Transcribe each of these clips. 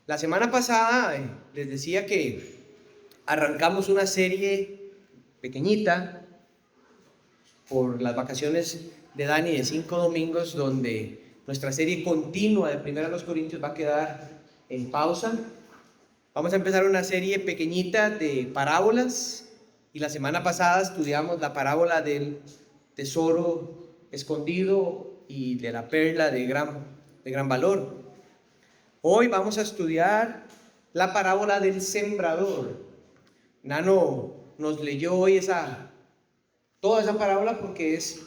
La semana pasada les decía que arrancamos una serie pequeñita por las vacaciones de Dani de 5 domingos, donde nuestra serie continua de 1 Corintios va a quedar en pausa. Vamos a empezar una serie pequeñita de parábolas, y la semana pasada estudiamos la parábola del tesoro escondido y de la perla de gran valor. Hoy vamos a estudiar la parábola del sembrador. Nano nos leyó hoy toda esa parábola porque es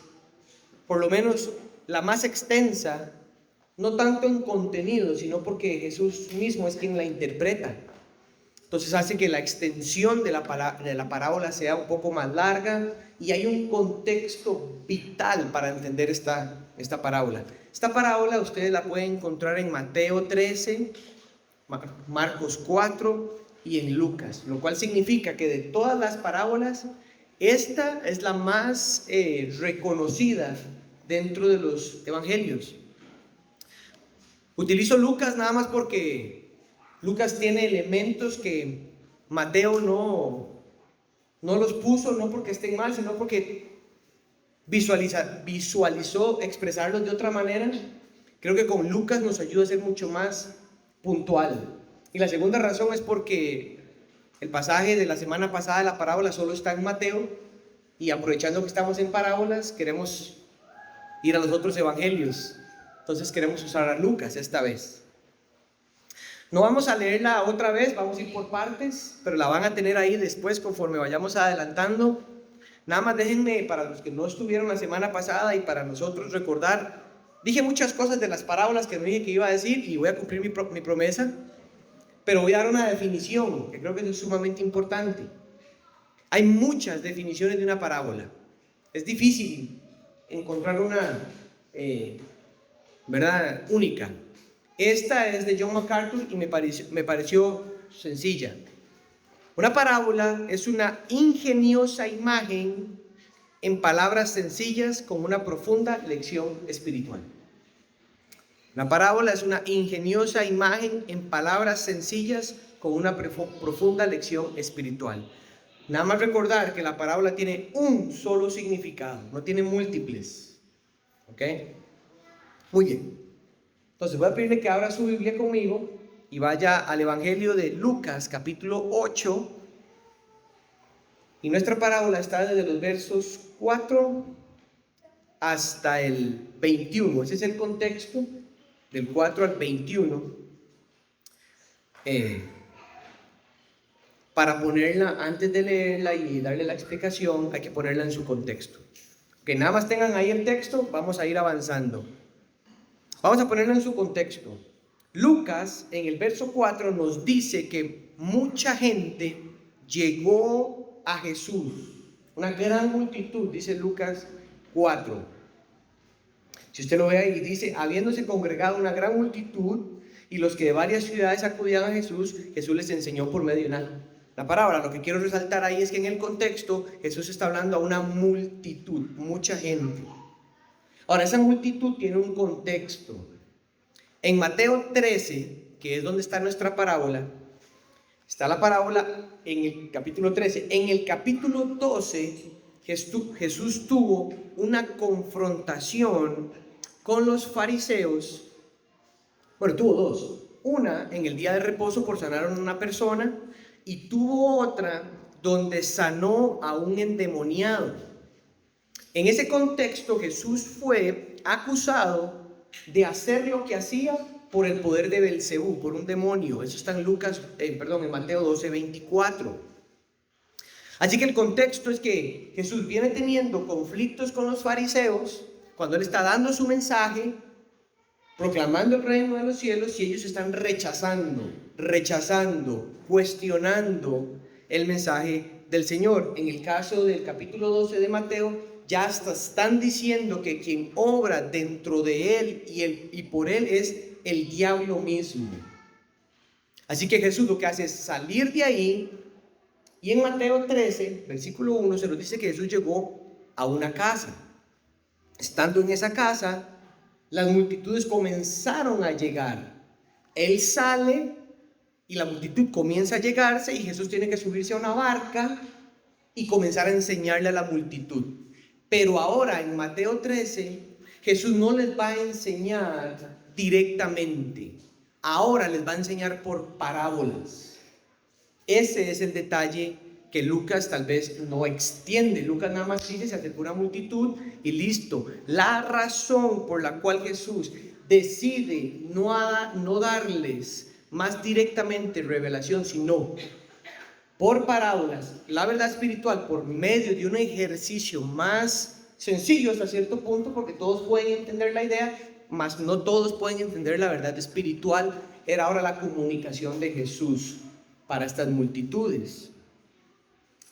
por lo menos la más extensa, no tanto en contenido, sino porque Jesús mismo es quien la interpreta. Entonces hace que la extensión de la parábola sea un poco más larga, y hay un contexto vital para entender esta parábola. Esta parábola ustedes la pueden encontrar en Mateo 13, Marcos 4 y en Lucas, lo cual significa que de todas las parábolas, esta es la más reconocida dentro de los evangelios. Utilizo Lucas nada más porque Lucas tiene elementos que Mateo no los puso, no porque estén mal, sino porque visualizó expresarlos de otra manera. Creo que con Lucas nos ayuda a ser mucho más puntual. Y la segunda razón es porque el pasaje de la semana pasada de la parábola solo está en Mateo, y aprovechando que estamos en parábolas, queremos ir a los otros evangelios. Entonces queremos usar a Lucas esta vez. No vamos a leerla otra vez, vamos a ir por partes, pero la van a tener ahí después conforme vayamos adelantando. Nada más déjenme, para los que no estuvieron la semana pasada y para nosotros, recordar. Dije muchas cosas de las parábolas que no dije que iba a decir, y voy a cumplir mi promesa, pero voy a dar una definición que creo que es sumamente importante. Hay muchas definiciones de una parábola. Es difícil encontrar una ¿verdad? Única. Esta es de John MacArthur y me pareció sencilla. Una parábola es una ingeniosa imagen en palabras sencillas con una profunda lección espiritual. La parábola es una ingeniosa imagen en palabras sencillas con una profunda lección espiritual. Nada más recordar que la parábola tiene un solo significado, no tiene múltiples. ¿Ok? Muy bien. Entonces voy a pedirle que abra su Biblia conmigo y vaya al Evangelio de Lucas, capítulo 8. Y nuestra parábola está desde los versos 4 hasta el 21. Ese es el contexto, del 4 al 21. Para ponerla, antes de leerla y darle la explicación, hay que ponerla en su contexto. Que nada más tengan ahí el texto, vamos a ir avanzando. Vamos a ponerlo en su contexto. Lucas, en el verso 4, nos dice que mucha gente llegó a Jesús. Una gran multitud, dice Lucas 4. Si usted lo ve ahí, dice: habiéndose congregado una gran multitud, y los que de varias ciudades acudían a Jesús, Jesús les enseñó por medio de la parábola. Lo que quiero resaltar ahí es que en el contexto Jesús está hablando a una multitud, mucha gente. Ahora, esa multitud tiene un contexto. En Mateo 13, que es donde está nuestra parábola, está la parábola en el capítulo 13. En el capítulo 12, Jesús tuvo una confrontación con los fariseos. Bueno, tuvo dos. Una en el día de reposo por sanar a una persona, y tuvo otra donde sanó a un endemoniado. En ese contexto, Jesús fue acusado de hacer lo que hacía por el poder de Belcebú, por un demonio. Eso está en Mateo 12, 24. Así que el contexto es que Jesús viene teniendo conflictos con los fariseos cuando Él está dando su mensaje, proclamando el reino de los cielos, y ellos están rechazando, cuestionando el mensaje del Señor. En el caso del capítulo 12 de Mateo, ya hasta están diciendo que quien obra dentro de Él y por Él es el diablo mismo. Así que Jesús lo que hace es salir de ahí, y en Mateo 13, versículo 1, se nos dice que Jesús llegó a una casa. Estando en esa casa, las multitudes comenzaron a llegar. Él sale y la multitud comienza a llegarse y Jesús tiene que subirse a una barca y comenzar a enseñarle a la multitud. Pero ahora en Mateo 13, Jesús no les va a enseñar directamente. Ahora les va a enseñar por parábolas. Ese es el detalle que Lucas tal vez no extiende. Lucas nada más dice, se acercó una multitud y listo. La razón por la cual Jesús decide no darles más directamente revelación, sino por parábolas, la verdad espiritual, por medio de un ejercicio más sencillo hasta cierto punto, porque todos pueden entender la idea, mas no todos pueden entender la verdad espiritual, era ahora la comunicación de Jesús para estas multitudes.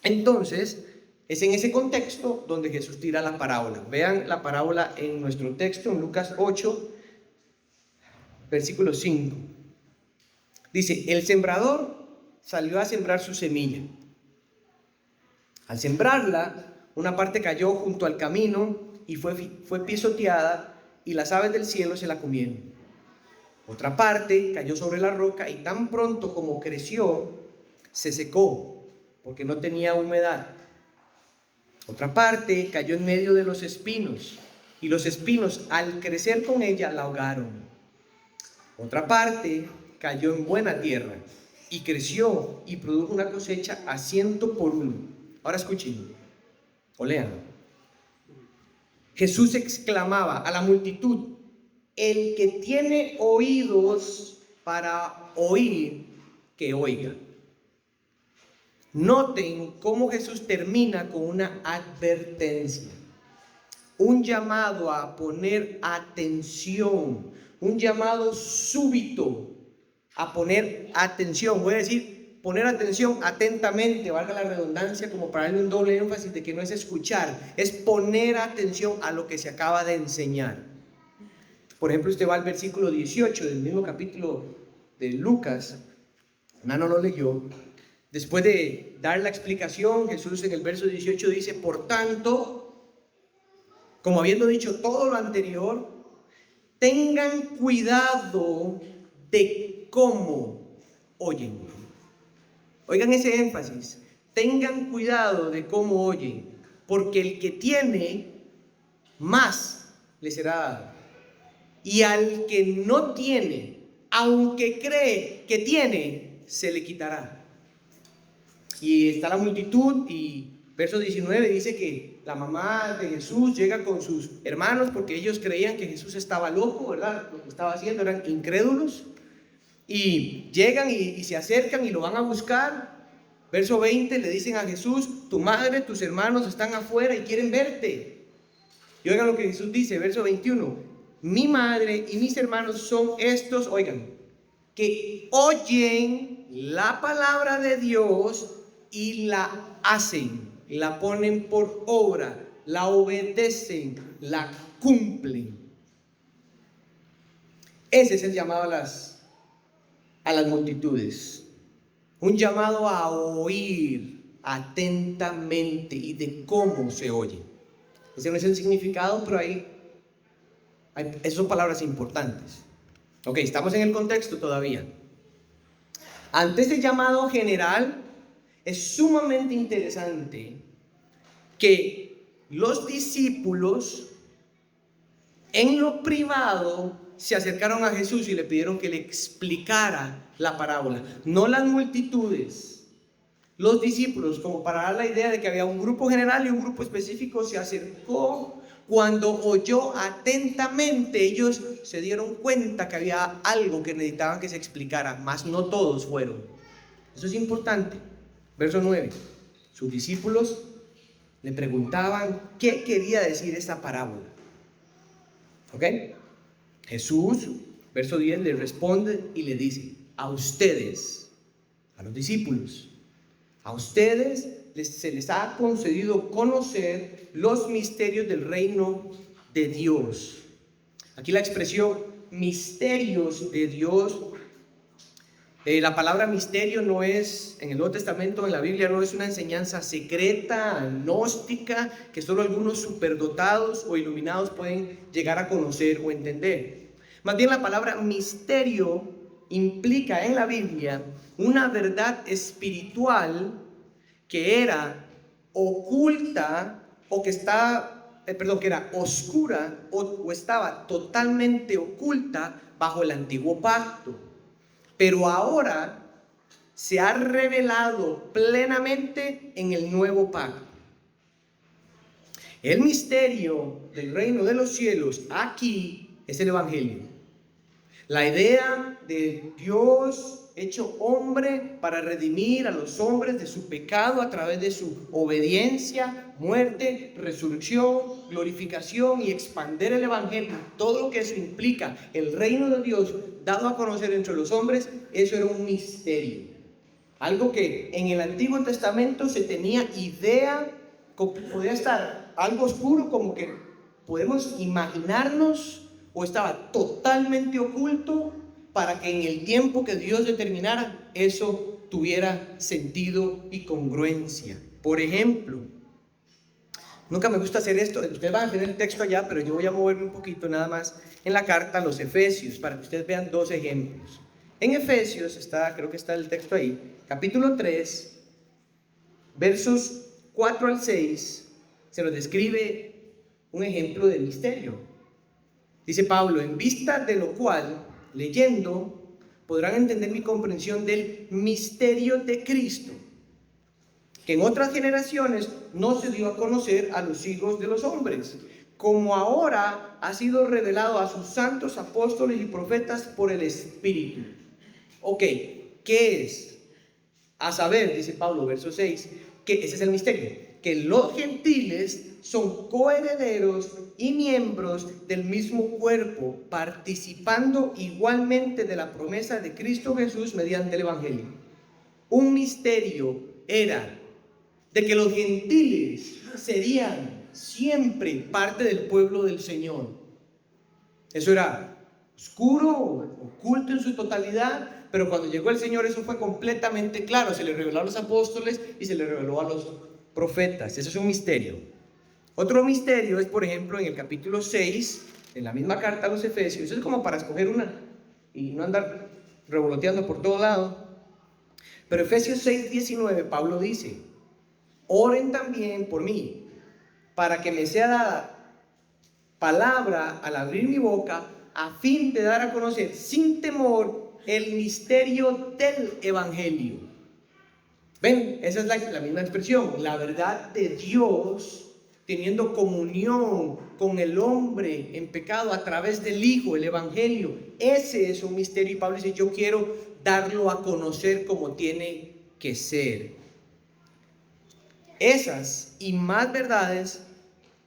Entonces, es en ese contexto donde Jesús tira la parábola. Vean la parábola en nuestro texto, en Lucas 8, versículo 5. Dice, el sembrador salió a sembrar su semilla. Al sembrarla, una parte cayó junto al camino y fue pisoteada, y las aves del cielo se la comieron. Otra parte cayó sobre la roca y tan pronto como creció, se secó, porque no tenía humedad. Otra parte cayó en medio de los espinos, y los espinos al crecer con ella la ahogaron. Otra parte cayó en buena tierra, y creció y produjo una cosecha a 100 por 1. Ahora escuchen, o lean. Jesús exclamaba a la multitud, el que tiene oídos para oír, que oiga. Noten cómo Jesús termina con una advertencia, un llamado a poner atención, un llamado súbito a poner atención. Voy a decir, poner atención atentamente, valga la redundancia, como para darle un doble énfasis de que no es escuchar, es poner atención a lo que se acaba de enseñar. Por ejemplo, usted va al versículo 18 del mismo capítulo de Lucas, Nano lo leyó. Después de dar la explicación, Jesús en el verso 18 dice, por tanto, como habiendo dicho todo lo anterior, tengan cuidado de cómo oyen. Oigan ese énfasis, tengan cuidado de cómo oyen, porque el que tiene, más le será dado. Y al que no tiene, aunque cree que tiene, se le quitará. Y está la multitud, y verso 19 dice que la mamá de Jesús llega con sus hermanos porque ellos creían que Jesús estaba loco, ¿verdad? Lo que estaba haciendo, eran incrédulos. Y llegan y se acercan y lo van a buscar. Verso 20 le dicen a Jesús, tu madre, tus hermanos están afuera y quieren verte. Y oigan lo que Jesús dice, verso 21, mi madre y mis hermanos son estos, oigan, que oyen la palabra de Dios y la hacen, la ponen por obra, la obedecen, la cumplen. Ese es el llamado a las multitudes. Un llamado a oír atentamente y de cómo se oye. Ese no es el significado, pero esas son palabras importantes. Ok, estamos en el contexto todavía. Ante este llamado general, es sumamente interesante que los discípulos en lo privado se acercaron a Jesús y le pidieron que le explicara la parábola. No las multitudes, los discípulos, como para dar la idea de que había un grupo general y un grupo específico, se acercó. Cuando oyó atentamente, ellos se dieron cuenta que había algo que necesitaban que se explicara, mas no todos fueron. Eso es importante. Verso 9. Sus discípulos le preguntaban qué quería decir esta parábola. ¿Ok? Jesús, verso 10, le responde y le dice, a ustedes, a los discípulos, a ustedes se les ha concedido conocer los misterios del reino de Dios. Aquí la expresión misterios de Dios La palabra misterio no es, en el Nuevo Testamento, en la Biblia, no es una enseñanza secreta, gnóstica, que solo algunos superdotados o iluminados pueden llegar a conocer o entender. Más bien la palabra misterio implica en la Biblia una verdad espiritual que era oculta o que que era oscura o estaba totalmente oculta bajo el antiguo pacto. Pero ahora se ha revelado plenamente en el nuevo pacto. El misterio del reino de los cielos aquí es el Evangelio. La idea de Dios hecho hombre para redimir a los hombres de su pecado a través de su obediencia, muerte, resurrección, glorificación y expander el Evangelio. Todo lo que eso implica, el reino de Dios dado a conocer entre los hombres, eso era un misterio. Algo que en el Antiguo Testamento se tenía idea, podía estar algo oscuro como que podemos imaginarnos, o estaba totalmente oculto para que en el tiempo que Dios determinara eso tuviera sentido y congruencia. Por ejemplo, nunca me gusta hacer esto, ustedes van a tener el texto allá, pero yo voy a moverme un poquito nada más en la carta a los Efesios para que ustedes vean dos ejemplos. En Efesios creo que está el texto ahí, capítulo 3, versos 4 al 6, se nos describe un ejemplo de misterio. Dice Pablo: en vista de lo cual, leyendo, podrán entender mi comprensión del misterio de Cristo, que en otras generaciones no se dio a conocer a los hijos de los hombres, como ahora ha sido revelado a sus santos apóstoles y profetas por el Espíritu. Ok, ¿qué es? A saber, dice Pablo, verso 6, que ese es el misterio, que los gentiles son coherederos y miembros del mismo cuerpo, participando igualmente de la promesa de Cristo Jesús mediante el Evangelio. Un misterio era de que los gentiles serían siempre parte del pueblo del Señor. Eso era oscuro, oculto en su totalidad, pero cuando llegó el Señor eso fue completamente claro. Se le reveló a los apóstoles y se le reveló a los profetas. Eso es un misterio. Otro misterio es, por ejemplo, en el capítulo 6, en la misma carta a los Efesios. Eso es como para escoger una y no andar revoloteando por todo lado. Pero Efesios 6, 19, Pablo dice: oren también por mí, para que me sea dada palabra al abrir mi boca, a fin de dar a conocer sin temor el misterio del Evangelio. ¿Ven? Esa es la misma expresión, la verdad de Dios teniendo comunión con el hombre en pecado a través del Hijo, el Evangelio. Ese es un misterio, y Pablo dice: yo quiero darlo a conocer como tiene que ser. Esas y más verdades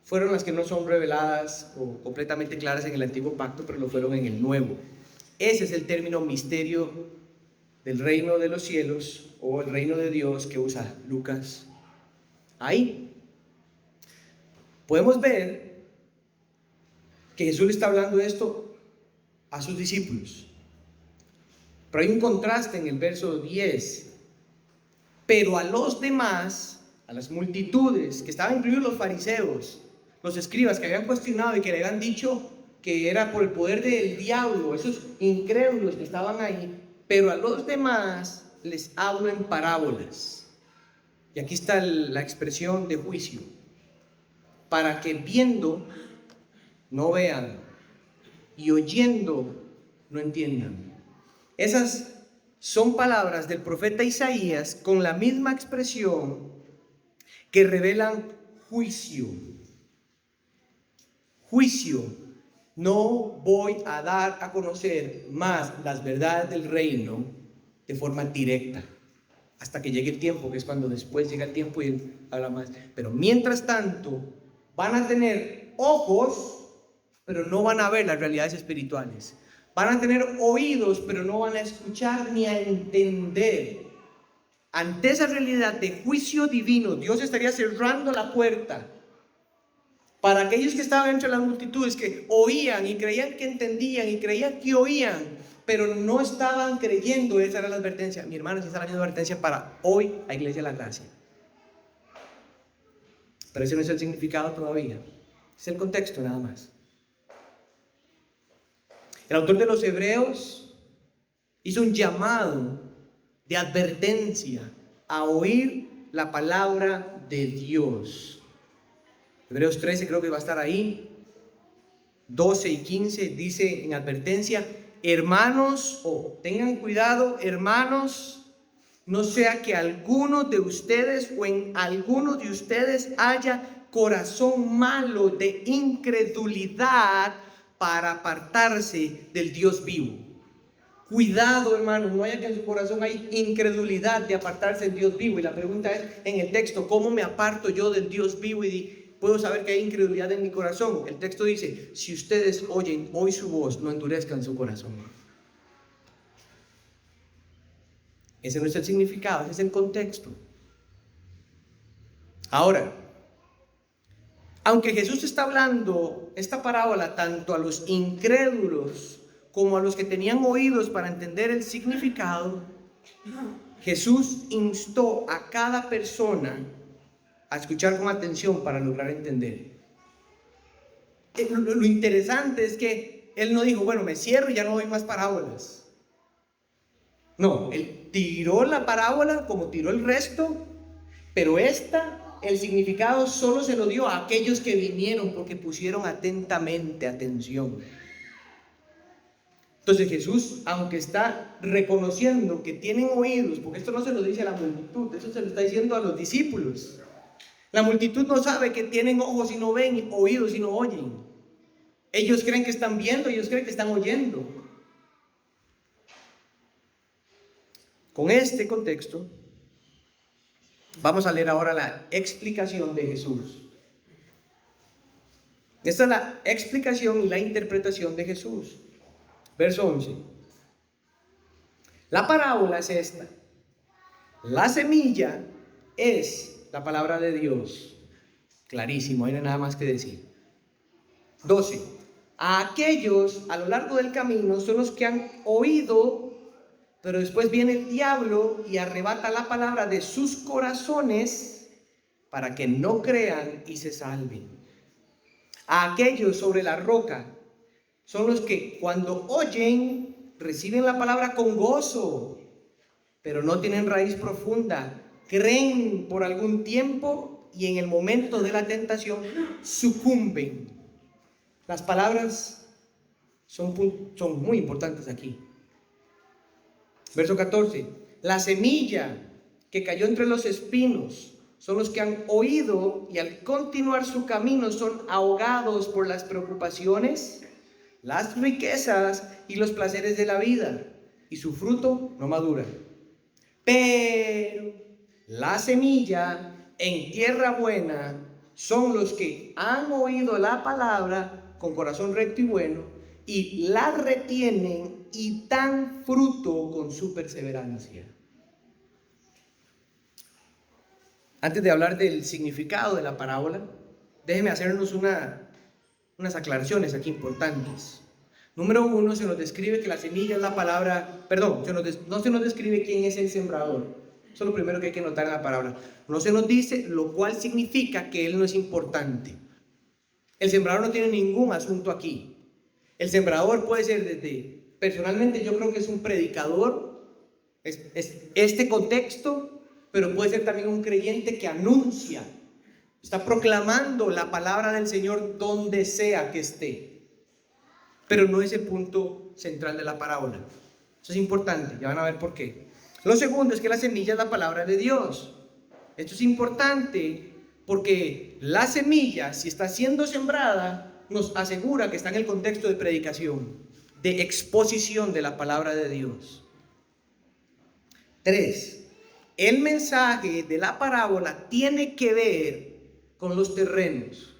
fueron las que no son reveladas o completamente claras en el antiguo pacto, pero lo fueron en el nuevo. Ese es el término misterio del reino de los cielos o el reino de Dios que usa Lucas. Ahí podemos ver que Jesús le está hablando de esto a sus discípulos. Pero hay un contraste en el verso 10. Pero a los demás, a las multitudes, que estaban incluidos los fariseos, los escribas que habían cuestionado y que le habían dicho que era por el poder del diablo, esos incrédulos que estaban ahí, pero a los demás les hablo en parábolas. Y aquí está la expresión de juicio: para que viendo no vean y oyendo no entiendan. Esas son palabras del profeta Isaías con la misma expresión que revelan juicio. Juicio. No voy a dar a conocer más las verdades del reino de forma directa hasta que llegue el tiempo, que es cuando después llega el tiempo y él habla más. Pero mientras tanto van a tener ojos, pero no van a ver las realidades espirituales. Van a tener oídos, pero no van a escuchar ni a entender. Ante esa realidad de juicio divino, Dios estaría cerrando la puerta para aquellos que estaban entre las multitudes, que oían y creían que entendían y creían que oían, pero no estaban creyendo. Esa era la advertencia. Mi hermano, esa es la misma advertencia para hoy a Iglesia de la Gracia. Pero ese no es el significado todavía. Es el contexto nada más. El autor de los Hebreos hizo un llamado de advertencia a oír la palabra de Dios. Hebreos 13 creo que va a estar ahí. 12 y 15 dice en advertencia: hermanos, tengan cuidado, hermanos, no sea que alguno de ustedes o en alguno de ustedes haya corazón malo de incredulidad para apartarse del Dios vivo. Cuidado, hermanos, no haya que en su corazón hay incredulidad de apartarse del Dios vivo. Y la pregunta es en el texto: ¿cómo me aparto yo del Dios vivo y puedo saber que hay incredulidad en mi corazón? El texto dice: si ustedes oyen hoy su voz, no endurezcan su corazón. Ese no es el significado, ese es el contexto. Ahora, aunque Jesús está hablando esta parábola tanto a los incrédulos como a los que tenían oídos para entender el significado, Jesús instó a cada persona a escuchar con atención para lograr entender. Lo interesante es que Él no dijo: bueno, me cierro y ya no doy más parábolas. No, Él tiró la parábola como tiró el resto, pero el significado solo se lo dio a aquellos que vinieron porque pusieron atentamente atención. Entonces Jesús, aunque está reconociendo que tienen oídos, porque esto no se lo dice a la multitud, eso se lo está diciendo a los discípulos. La multitud no sabe que tienen ojos y no ven, oídos y no oyen. Ellos creen que están viendo, ellos creen que están oyendo. Con este contexto, vamos a leer ahora la explicación de Jesús. Esta es la explicación y la interpretación de Jesús. Verso 11. La parábola es esta: la semilla es la palabra de Dios. Clarísimo, ahí no hay nada más que decir. 12. A aquellos a lo largo del camino son los que han oído, pero después viene el diablo y arrebata la palabra de sus corazones para que no crean y se salven. A aquellos sobre la roca son los que cuando oyen reciben la palabra con gozo, pero no tienen raíz profunda. Creen por algún tiempo y en el momento de la tentación sucumben. Las palabras son muy importantes aquí. Verso 14. La semilla que cayó entre los espinos son los que han oído y al continuar su camino son ahogados por las preocupaciones, las riquezas y los placeres de la vida, y su fruto no madura. Pero la semilla en tierra buena son los que han oído la palabra con corazón recto y bueno, y la retienen y dan fruto con su perseverancia. Antes de hablar del significado de la parábola, déjenme hacernos unas aclaraciones aquí importantes. Número 1, se nos describe que la semilla es la palabra, no se nos describe quién es el sembrador. Eso es lo primero que hay que notar en la parábola. No se nos dice, lo cual significa que él no es importante. El sembrador no tiene ningún asunto aquí. El sembrador puede ser personalmente yo creo que es un predicador, es este contexto, pero puede ser también un creyente que anuncia, está proclamando la palabra del Señor donde sea que esté. Pero no es el punto central de la parábola. Eso es importante, ya van a ver por qué. Lo segundo es que la semilla es la palabra de Dios. Esto es importante porque la semilla, si está siendo sembrada, nos asegura que está en el contexto de predicación, de exposición de la palabra de Dios. 3. El mensaje de la parábola tiene que ver con los terrenos,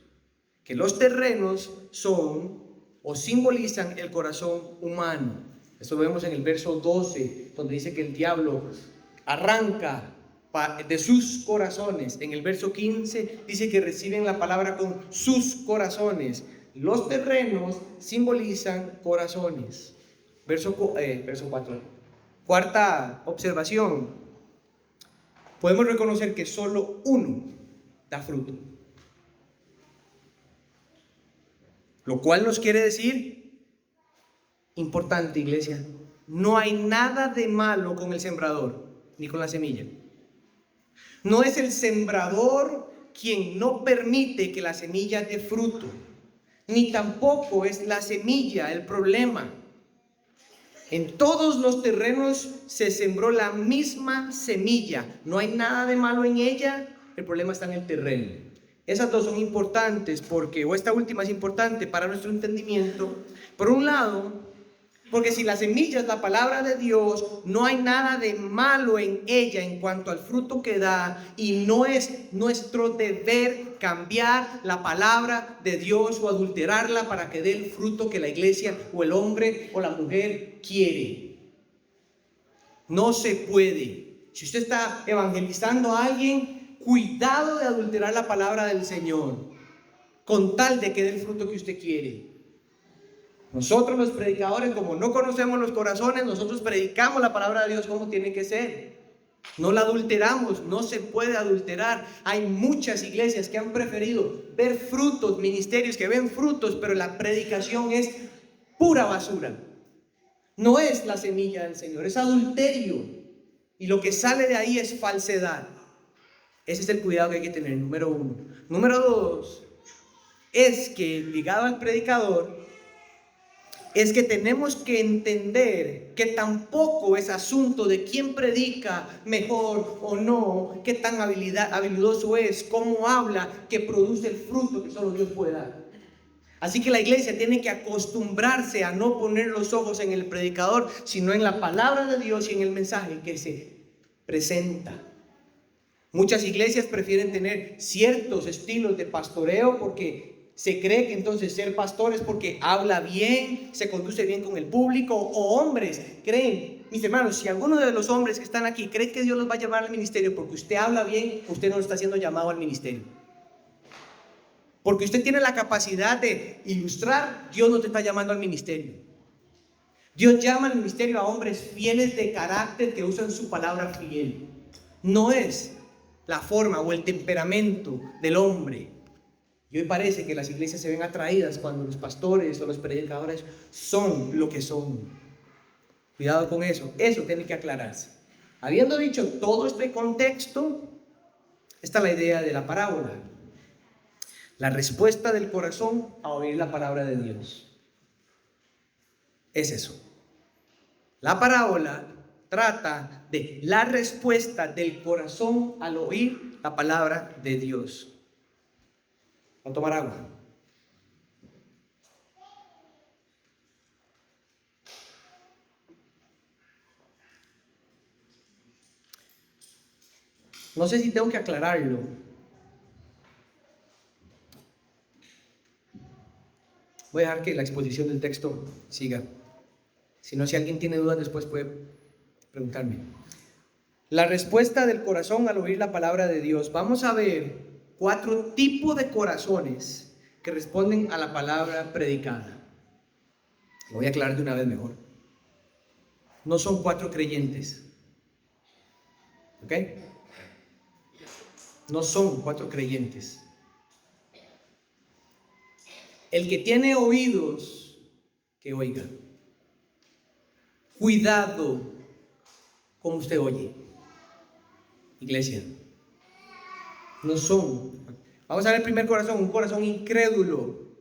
que los terrenos son o simbolizan el corazón humano. Eso lo vemos en el verso 12, donde dice que el diablo arranca de sus corazones. En el verso 15 dice que reciben la palabra con sus corazones. Los terrenos simbolizan corazones. Verso 4. Cuarta observación. Podemos reconocer que solo uno da fruto. Lo cual nos quiere decir, importante, iglesia, no hay nada de malo con el sembrador, ni con la semilla. No es el sembrador quien no permite que la semilla dé fruto, ni tampoco es la semilla el problema. En todos los terrenos se sembró la misma semilla. No hay nada de malo en ella, el problema está en el terreno. Esas dos son importantes porque, o esta última es importante para nuestro entendimiento. Por un lado, porque si la semilla es la palabra de Dios, no hay nada de malo en ella en cuanto al fruto que da, y no es nuestro deber cambiar la palabra de Dios o adulterarla para que dé el fruto que la iglesia o el hombre o la mujer quiere. No se puede. Si usted está evangelizando a alguien, cuidado de adulterar la palabra del Señor con tal de que dé el fruto que usted quiere. Nosotros los predicadores, como no conocemos los corazones, nosotros predicamos la palabra de Dios como tiene que ser. No la adulteramos, no se puede adulterar. Hay muchas iglesias que han preferido ver frutos, ministerios que ven frutos, pero la predicación es pura basura. No es la semilla del Señor, es adulterio. Y lo que sale de ahí es falsedad. Ese es el cuidado que hay que tener, número uno. Número dos, es que ligado al predicador, es que tenemos que entender que tampoco es asunto de quién predica mejor o no, qué tan habilidoso es, cómo habla, que produce el fruto que solo Dios puede dar. Así que la iglesia tiene que acostumbrarse a no poner los ojos en el predicador, sino en la palabra de Dios y en el mensaje que se presenta. Muchas iglesias prefieren tener ciertos estilos de pastoreo porque se cree que entonces ser pastor es porque habla bien, se conduce bien con el público, o hombres creen, mis hermanos, si alguno de los hombres que están aquí cree que Dios los va a llamar al ministerio porque usted habla bien, usted no está siendo llamado al ministerio. Porque usted tiene la capacidad de ilustrar, Dios no te está llamando al ministerio. Dios llama al ministerio a hombres fieles de carácter que usan su palabra fiel. No es la forma o el temperamento del hombre. Y hoy parece que las iglesias se ven atraídas cuando los pastores o los predicadores son lo que son. Cuidado con eso, eso tiene que aclararse. Habiendo dicho todo este contexto, está la idea de la parábola. La respuesta del corazón a oír la palabra de Dios. Es eso. La parábola trata de la respuesta del corazón al oír la palabra de Dios. Voy a tomar agua. No sé si tengo que aclararlo. Voy a dejar que la exposición del texto siga. Si no, si alguien tiene dudas después puede preguntarme. La respuesta del corazón al oír la palabra de Dios. Vamos a ver 4 tipos de corazones que responden a la palabra predicada. Lo voy a aclarar de una vez mejor. No son 4 creyentes. ¿Ok? No son 4 creyentes. El que tiene oídos, que oiga. Cuidado como usted oye. Iglesia. No son. Vamos a ver el primer corazón, un corazón incrédulo.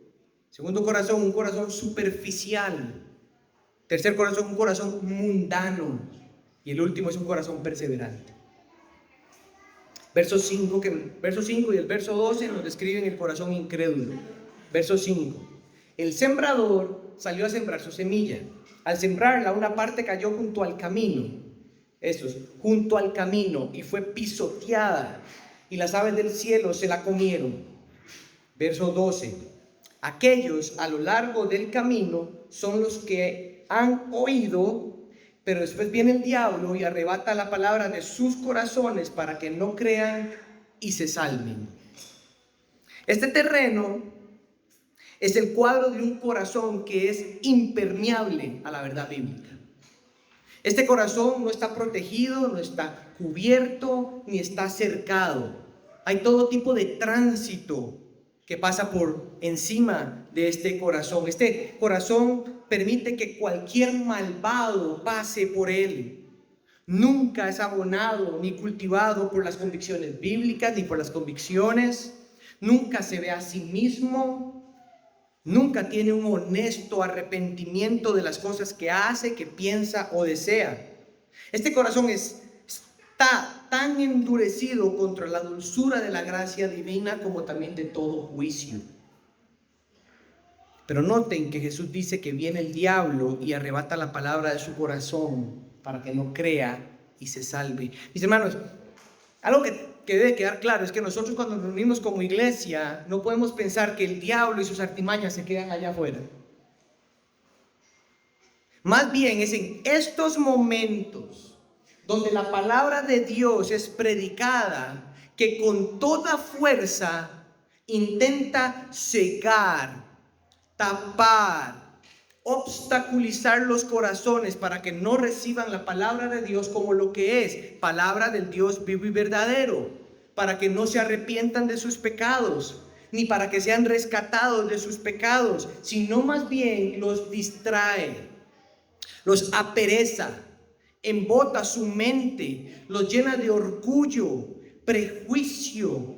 Segundo corazón, un corazón superficial. Tercer corazón, un corazón mundano. Y el último es un corazón perseverante. Verso 5 y el verso 12 nos describen el corazón incrédulo. Verso 5. El sembrador salió a sembrar su semilla. Al sembrarla, una parte cayó junto al camino. Eso es, junto al camino, y fue pisoteada, y las aves del cielo se la comieron. Verso 12. Aquellos a lo largo del camino son los que han oído, pero después viene el diablo y arrebata la palabra de sus corazones para que no crean y se salven. Este terreno Es el cuadro de un corazón que es impermeable a la verdad bíblica. Este corazón no está protegido, no está cubierto, ni está cercado. Hay todo tipo de tránsito que pasa por encima de este corazón. Este corazón permite que cualquier malvado pase por él. Nunca es abonado ni cultivado por las convicciones bíblicas ni por las convicciones. Nunca se ve a sí mismo. Nunca tiene un honesto arrepentimiento de las cosas que hace, que piensa o desea. Este corazón está tan endurecido contra la dulzura de la gracia divina como también de todo juicio. Pero noten que Jesús dice que viene el diablo y arrebata la palabra de su corazón para que no crea y se salve. Mis hermanos, algo que debe quedar claro es que nosotros cuando nos reunimos como iglesia no podemos pensar que el diablo y sus artimañas se quedan allá afuera. Más bien es en estos momentos donde la palabra de Dios es predicada que con toda fuerza intenta cegar, tapar, obstaculizar los corazones para que no reciban la palabra de Dios como lo que es, palabra del Dios vivo y verdadero, para que no se arrepientan de sus pecados, ni para que sean rescatados de sus pecados, sino más bien los distrae, los apereza, embota su mente, los llena de orgullo, prejuicio.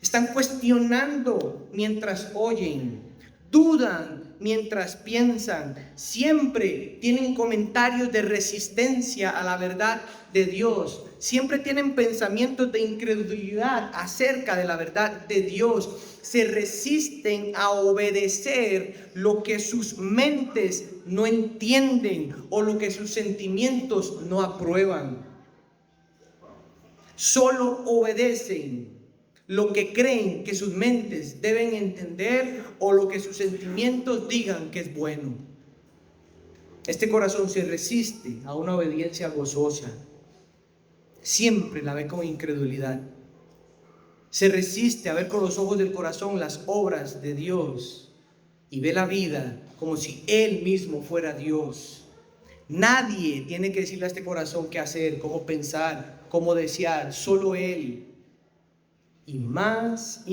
Están cuestionando mientras oyen, dudan mientras piensan, siempre tienen comentarios de resistencia a la verdad de Dios, siempre tienen pensamientos de incredulidad acerca de la verdad de Dios, se resisten a obedecer lo que sus mentes no entienden o lo que sus sentimientos no aprueban. Solo obedecen lo que creen que sus mentes deben entender o lo que sus sentimientos digan que es bueno. Este corazón se resiste a una obediencia gozosa. Siempre la ve con incredulidad. Se resiste a ver con los ojos del corazón las obras de Dios y ve la vida como si Él mismo fuera Dios. Nadie tiene que decirle a este corazón qué hacer, cómo pensar, cómo desear, solo Él. Y más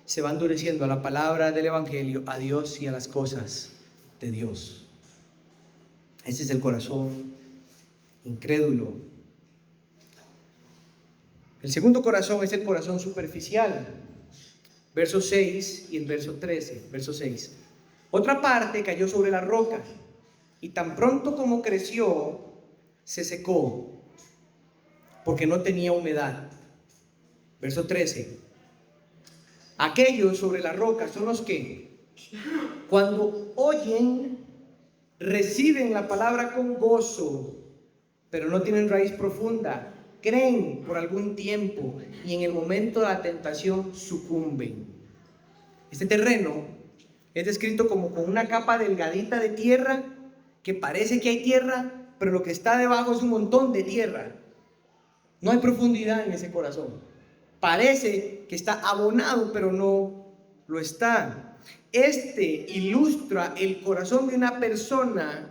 se va endureciendo a la palabra del Evangelio, a Dios y a las cosas de Dios. Ese es el corazón incrédulo. El segundo corazón es el corazón superficial. Verso 6 y el verso 13. Verso 6. Otra parte cayó sobre la roca y tan pronto como creció, se secó porque no tenía humedad. Verso 13. Aquellos sobre la roca son los que, cuando oyen, reciben la palabra con gozo, pero no tienen raíz profunda. Creen por algún tiempo y en el momento de la tentación sucumben. Este terreno es descrito como con una capa delgadita de tierra que parece que hay tierra, pero lo que está debajo es un montón de tierra. No hay profundidad en ese corazón. Parece que está abonado, pero no lo está. Este ilustra el corazón de una persona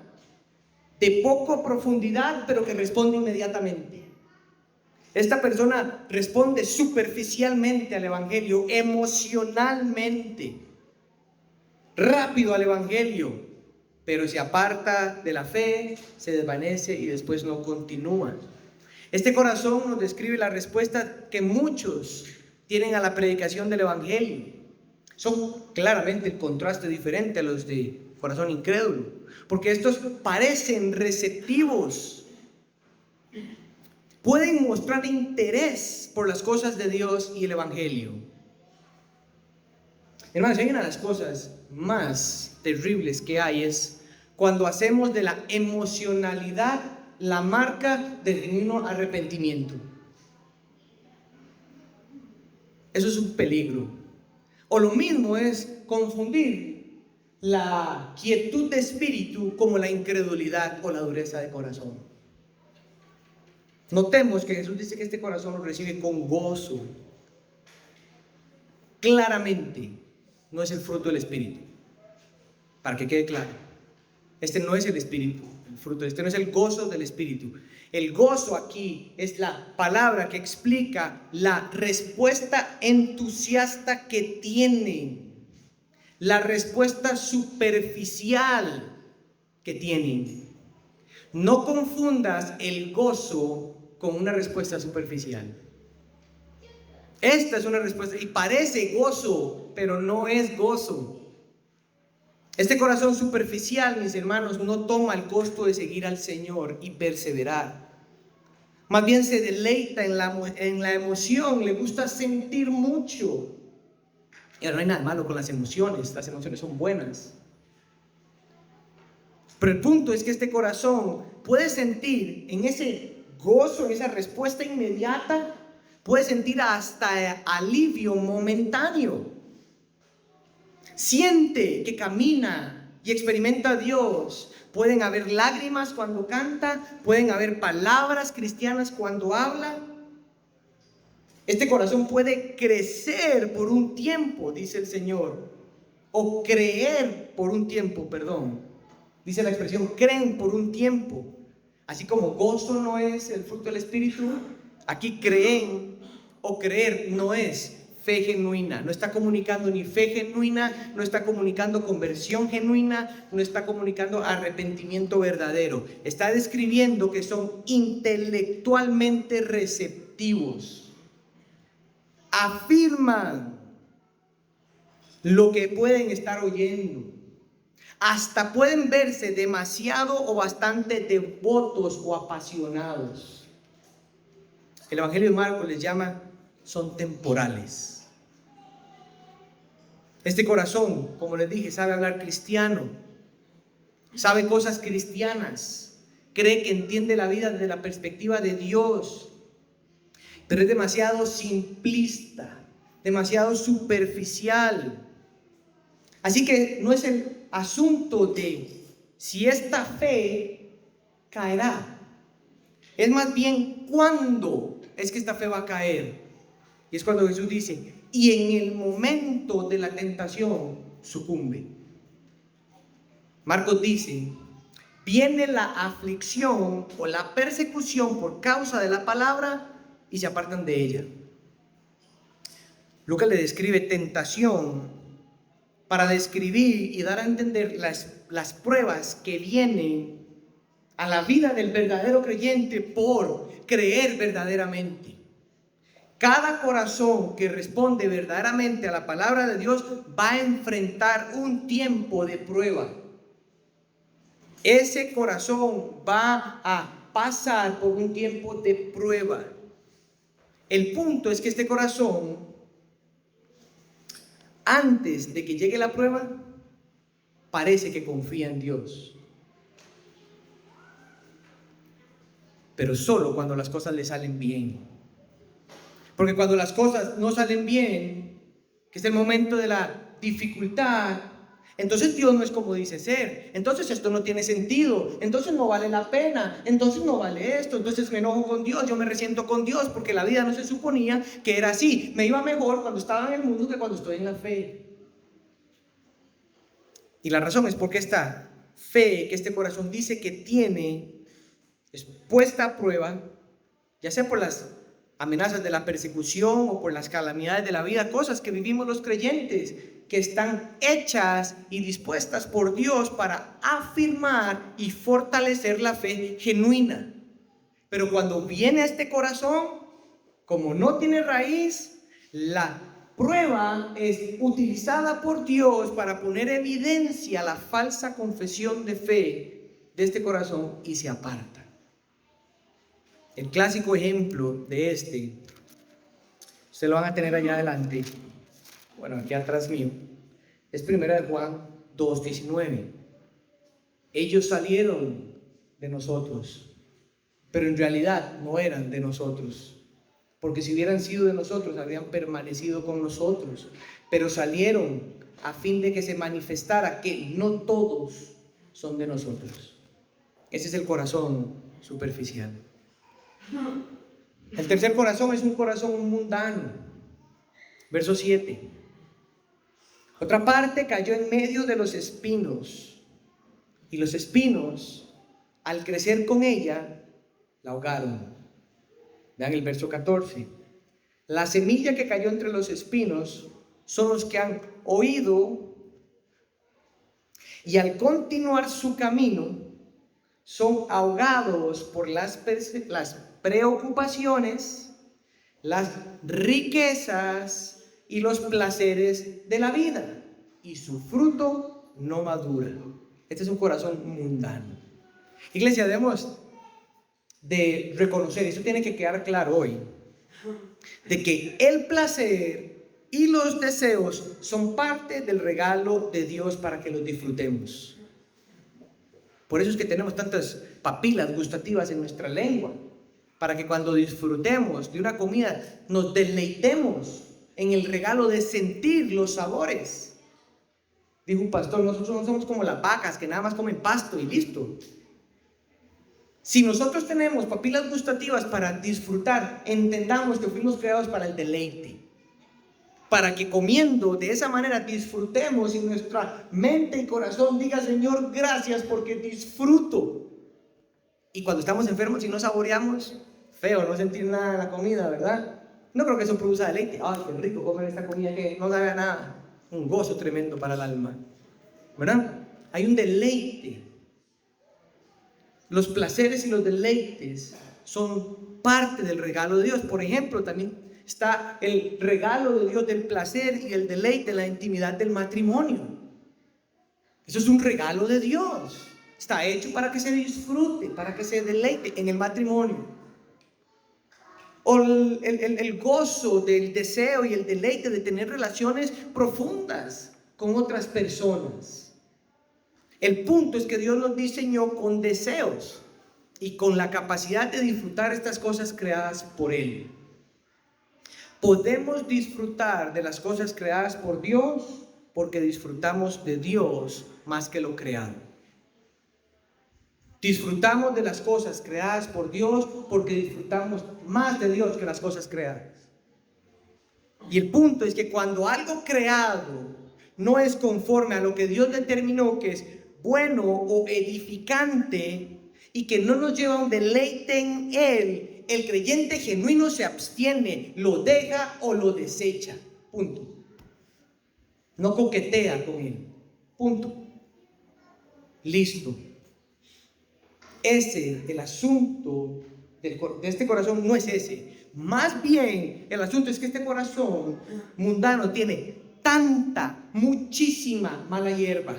de poca profundidad, pero que responde inmediatamente. Esta persona responde superficialmente al Evangelio, emocionalmente, rápido al Evangelio, pero se aparta de la fe, se desvanece y después no continúa. Este corazón nos describe la respuesta que muchos tienen a la predicación del Evangelio. Son claramente el contraste diferente a los de corazón incrédulo, porque estos parecen receptivos, pueden mostrar interés por las cosas de Dios y el Evangelio. Hermanos, hay una de las cosas más terribles que hay es cuando hacemos de la emocionalidad la marca del genuino arrepentimiento. Eso es un peligro. O lo mismo es confundir la quietud de espíritu como la incredulidad o la dureza de corazón. Notemos que Jesús dice que este corazón lo recibe con gozo, claramente. no es el fruto del Espíritu. Para que quede claro. Este no es el Espíritu, el fruto. Este no es el gozo del Espíritu. El gozo aquí es la palabra que explica la respuesta entusiasta que tienen. La respuesta superficial que tienen. No confundas el gozo con una respuesta superficial. Esta es una respuesta y parece gozo, pero no es gozo. Este corazón superficial, mis hermanos, no toma el costo de seguir al Señor y perseverar. Más bien se deleita en la emoción, le gusta sentir mucho. Y no hay nada malo con las emociones son buenas. Pero el punto es que este corazón puede sentir en ese gozo, en esa respuesta inmediata, puede sentir hasta alivio momentáneo. Siente que camina y experimenta a Dios. Pueden haber lágrimas cuando canta, pueden haber palabras cristianas cuando habla. Este corazón puede crecer por un tiempo, dice el Señor, o creer por un tiempo, perdón. Dice la expresión, creen por un tiempo. Así como gozo no es el fruto del Espíritu, aquí creen o creer no es fe genuina. No está comunicando ni fe genuina, no está comunicando conversión genuina, no está comunicando arrepentimiento verdadero. Está describiendo que son intelectualmente receptivos. Afirman lo que pueden estar oyendo. Hasta pueden verse demasiado o bastante devotos o apasionados. El Evangelio de Marcos les llama, son temporales. Este corazón, como les dije, sabe hablar cristiano, sabe cosas cristianas, cree que entiende la vida desde la perspectiva de Dios, pero es demasiado simplista, demasiado superficial. Así que no es el asunto de si esta fe caerá, es más bien cuándo es que esta fe va a caer. Y es cuando Jesús dice, y en el momento de la tentación sucumbe. Marcos dice, viene la aflicción o la persecución por causa de la palabra y se apartan de ella. Lucas le describe tentación para describir y dar a entender las pruebas que vienen a la vida del verdadero creyente por creer verdaderamente. Cada corazón que responde verdaderamente a la palabra de Dios va a enfrentar un tiempo de prueba. Ese corazón va a pasar por un tiempo de prueba. El punto es que este corazón, antes de que llegue la prueba, parece que confía en Dios. Pero solo cuando las cosas le salen bien. Porque cuando las cosas no salen bien, que es el momento de la dificultad, entonces Dios no es como dice ser. Entonces esto no tiene sentido. Entonces no vale la pena. Entonces no vale esto. Entonces me enojo con Dios. Yo me resiento con Dios porque la vida no se suponía que era así. Me iba mejor cuando estaba en el mundo que cuando estoy en la fe. Y la razón es porque esta fe que este corazón dice que tiene es puesta a prueba, ya sea por las amenazas de la persecución o por las calamidades de la vida, cosas que vivimos los creyentes, que están hechas y dispuestas por Dios para afirmar y fortalecer la fe genuina. Pero cuando viene a este corazón, como no tiene raíz, la prueba es utilizada por Dios para poner evidencia a la falsa confesión de fe de este corazón y se aparta. El clásico ejemplo de se lo van a tener allá adelante, bueno, aquí atrás mío, es 1 Juan 2:19. Ellos salieron de nosotros, pero en realidad no eran de nosotros, porque si hubieran sido de nosotros, habrían permanecido con nosotros, pero salieron a fin de que se manifestara que no todos son de nosotros. Ese es el corazón superficial. El tercer corazón es un corazón mundano. Verso 7. Otra parte cayó en medio de los espinos, y los espinos, al crecer con ella, la ahogaron. Vean el verso 14. La semilla que cayó entre los espinos son los que han oído y al continuar su camino son ahogados por las preocupaciones, las riquezas y los placeres de la vida, y su fruto no madura. Este es un corazón mundano. Iglesia, debemos de reconocer, eso tiene que quedar claro hoy, de que el placer y los deseos son parte del regalo de Dios para que los disfrutemos. Por eso es que tenemos tantas papilas gustativas en nuestra lengua, para que cuando disfrutemos de una comida nos deleitemos en el regalo de sentir los sabores. Dijo un pastor, nosotros no somos como las vacas que nada más comen pasto y listo. Si nosotros tenemos papilas gustativas para disfrutar, entendamos que fuimos creados para el deleite, para que comiendo de esa manera disfrutemos y nuestra mente y corazón diga: Señor, gracias porque disfruto. Y cuando estamos enfermos y no saboreamos, feo no sentir nada de la comida, ¿verdad? No creo que eso produzca deleite. Ay, qué rico comer esta comida que no sabe a nada. Un gozo tremendo para el alma, ¿verdad? Hay un deleite. Los placeres y los deleites son parte del regalo de Dios. Por ejemplo, también está el regalo de Dios del placer y el deleite, la intimidad del matrimonio. Eso es un regalo de Dios. Está hecho para que se disfrute, para que se deleite en el matrimonio. O el gozo del deseo y el deleite de tener relaciones profundas con otras personas. El punto es que Dios nos diseñó con deseos y con la capacidad de disfrutar estas cosas creadas por Él. Podemos disfrutar de las cosas creadas por Dios porque disfrutamos de Dios más que lo creado. Disfrutamos de las cosas creadas por Dios porque disfrutamos más de Dios que las cosas creadas. Y el punto es que cuando algo creado no es conforme a lo que Dios determinó que es bueno o edificante y que no nos lleva a un deleite en Él, el creyente genuino se abstiene, lo deja o lo desecha. Punto. No coquetea con Él. Punto. Listo. El asunto de este corazón no es ese. Más bien, el asunto es que este corazón mundano tiene muchísima mala hierba.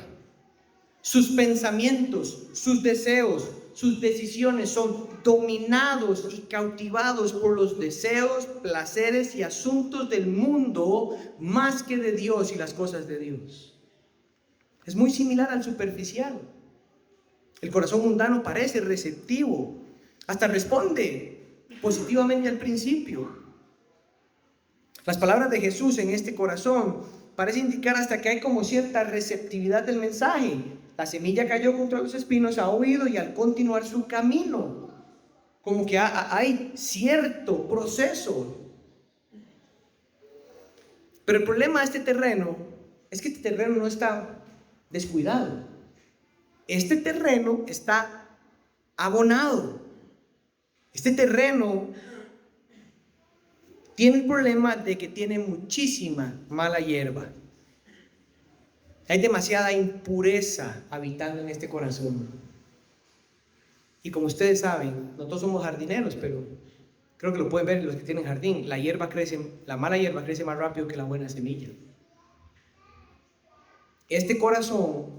Sus pensamientos, sus deseos, sus decisiones son dominados y cautivados por los deseos, placeres y asuntos del mundo más que de Dios y las cosas de Dios. Es muy similar al superficial. El corazón mundano parece receptivo, hasta responde positivamente al principio. Las palabras de Jesús en este corazón parece indicar hasta que hay como cierta receptividad del mensaje. La semilla cayó contra los espinos, ha oído y al continuar su camino, como que hay cierto proceso. Pero el problema de este terreno es que este terreno no está descuidado. Este terreno está abonado. Este terreno tiene el problema de que tiene muchísima mala hierba. Hay demasiada impureza habitando en este corazón. Y como ustedes saben, nosotros somos jardineros, pero creo que lo pueden ver los que tienen jardín. La mala hierba crece más rápido que la buena semilla. Este corazón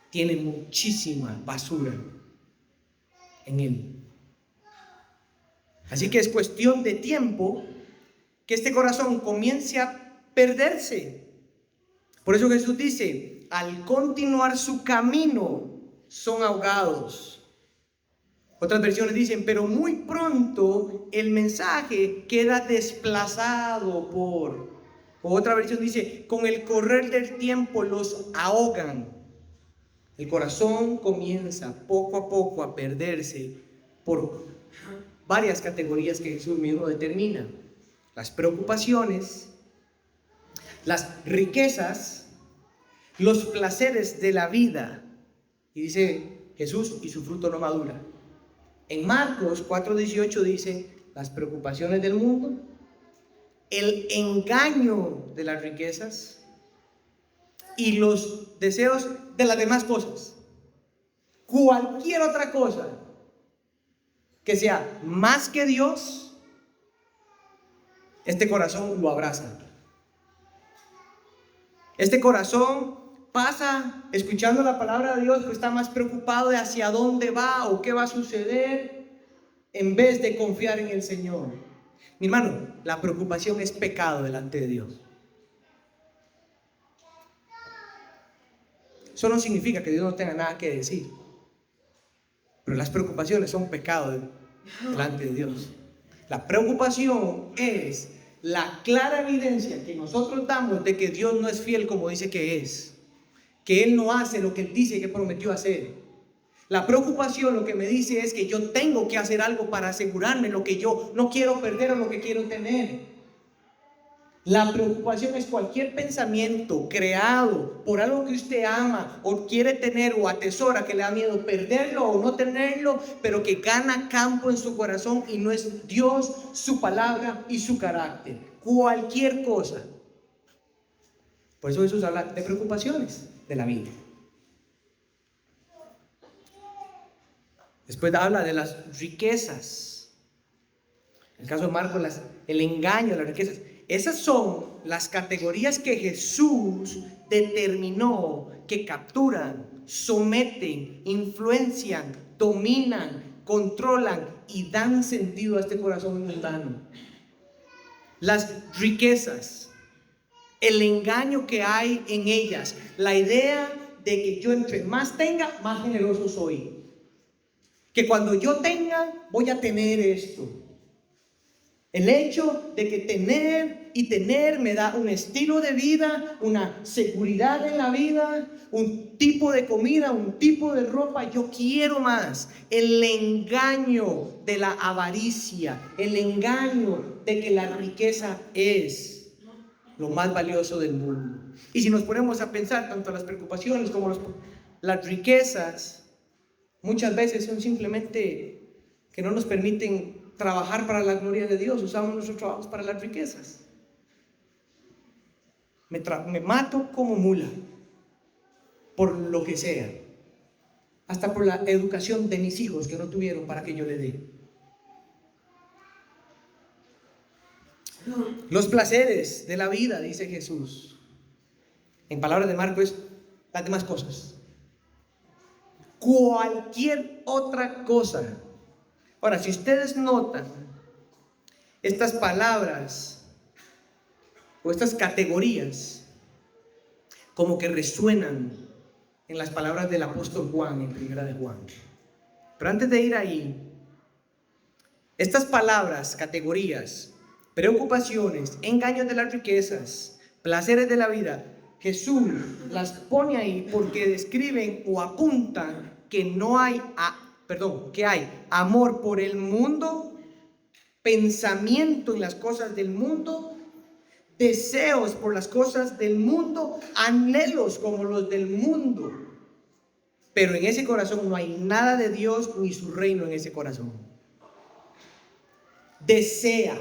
tiene muchísima basura en él. Así que es cuestión de tiempo que este corazón comience a perderse. Por eso Jesús dice, al continuar su camino son ahogados. Otras versiones dicen, pero muy pronto el mensaje queda desplazado por. O otra versión dice, con el correr del tiempo los ahogan. El corazón comienza poco a poco a perderse por varias categorías que Jesús mismo determina. Las preocupaciones, las riquezas, los placeres de la vida. Y dice Jesús, y su fruto no madura. En Marcos 4:18 dice, las preocupaciones del mundo, el engaño de las riquezas y los deseos de las demás cosas. Cualquier otra cosa que sea más que Dios, este corazón lo abraza. Este corazón pasa escuchando la palabra de Dios, pero está más preocupado de hacia dónde va o qué va a suceder, en vez de confiar en el Señor. Mi hermano, la preocupación es pecado delante de Dios. Eso no significa que Dios no tenga nada que decir, pero las preocupaciones son pecado delante de Dios. La preocupación es la clara evidencia que nosotros damos de que Dios no es fiel como dice que es, que Él no hace lo que Él dice que prometió hacer. La preocupación lo que me dice es que yo tengo que hacer algo para asegurarme lo que yo no quiero perder o lo que quiero tener. La preocupación es cualquier pensamiento creado por algo que usted ama o quiere tener o atesora, que le da miedo perderlo o no tenerlo, pero que gana campo en su corazón y no es Dios, su palabra y su carácter. Cualquier cosa. Por eso Jesús habla de preocupaciones de la vida. Después habla de las riquezas. En el caso de Marcos, el engaño, las riquezas. Esas son las categorías que Jesús determinó que capturan, someten, influencian, dominan, controlan y dan sentido a este corazón mundano. Las riquezas, el engaño que hay en ellas, la idea de que yo entre más tenga, más generoso soy. Que cuando yo tenga, voy a tener esto. El hecho de que tener me da un estilo de vida, una seguridad en la vida, un tipo de comida, un tipo de ropa. Yo quiero más. El engaño de la avaricia, el engaño de que la riqueza es lo más valioso del mundo. Y si nos ponemos a pensar, tanto las preocupaciones como las riquezas, muchas veces son simplemente que no nos permiten trabajar para la gloria de Dios. Usamos nuestros trabajos para las riquezas. Me mato como mula por lo que sea, hasta por la educación de mis hijos que no tuvieron para que yo le dé. Los placeres de la vida, dice Jesús, en palabras de Marcos, es las demás cosas. Cualquier otra cosa. Ahora, si ustedes notan estas palabras o estas categorías, como que resuenan en las palabras del apóstol Juan en Primera de Juan. Pero antes de ir ahí, estas palabras, categorías, preocupaciones, engaños de las riquezas, placeres de la vida, Jesús las pone ahí porque describen o apuntan que no hay, que hay amor por el mundo, pensamiento en las cosas del mundo, deseos por las cosas del mundo, anhelos como los del mundo. Pero en ese corazón no hay nada de Dios ni su reino en ese corazón. Desea,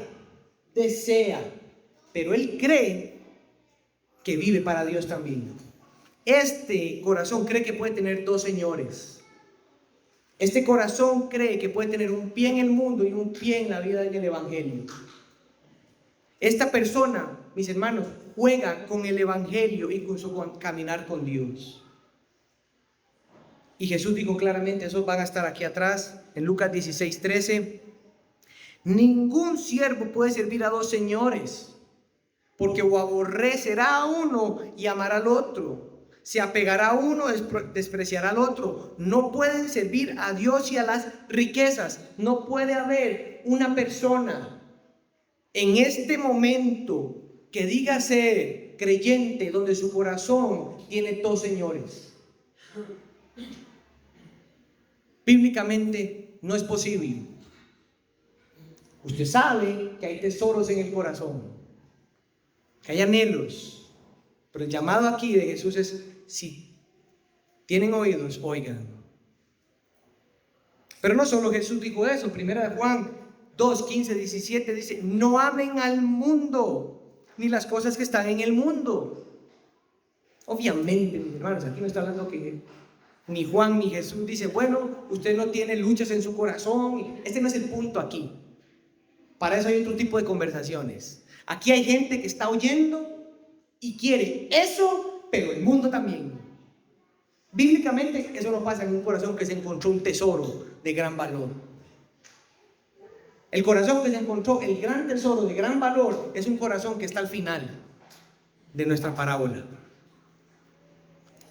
pero él cree que vive para Dios también. Este corazón cree que puede tener dos señores. Este corazón cree que puede tener un pie en el mundo y un pie en la vida del evangelio. Esta persona, mis hermanos, juega con el evangelio y con su caminar con Dios. Y Jesús dijo claramente, esos van a estar aquí atrás, en Lucas 16:13. Ningún siervo puede servir a dos señores, porque o aborrecerá a uno y amará al otro, se apegará a uno, despreciará al otro. No pueden servir a Dios y a las riquezas. No puede haber una persona en este momento que diga ser creyente donde su corazón tiene dos señores. Bíblicamente no es posible. Usted sabe que hay tesoros en el corazón, que hay anhelos, Pero el llamado aquí de Jesús es: si tienen oídos, oigan. Pero no solo Jesús dijo eso. Primera de Juan 2, 15, 17 dice: no amen al mundo, ni las cosas que están en el mundo. Obviamente, mis hermanos, aquí no está hablando que ni Juan ni Jesús dice: bueno, usted no tiene luchas en su corazón. Este no es el punto aquí. Para eso hay otro tipo de conversaciones. Aquí hay gente que está oyendo y quiere eso, pero el mundo también. Bíblicamente eso no pasa en un corazón que se encontró un tesoro de gran valor. El corazón que se encontró el gran tesoro de gran valor es un corazón que está al final de nuestra parábola.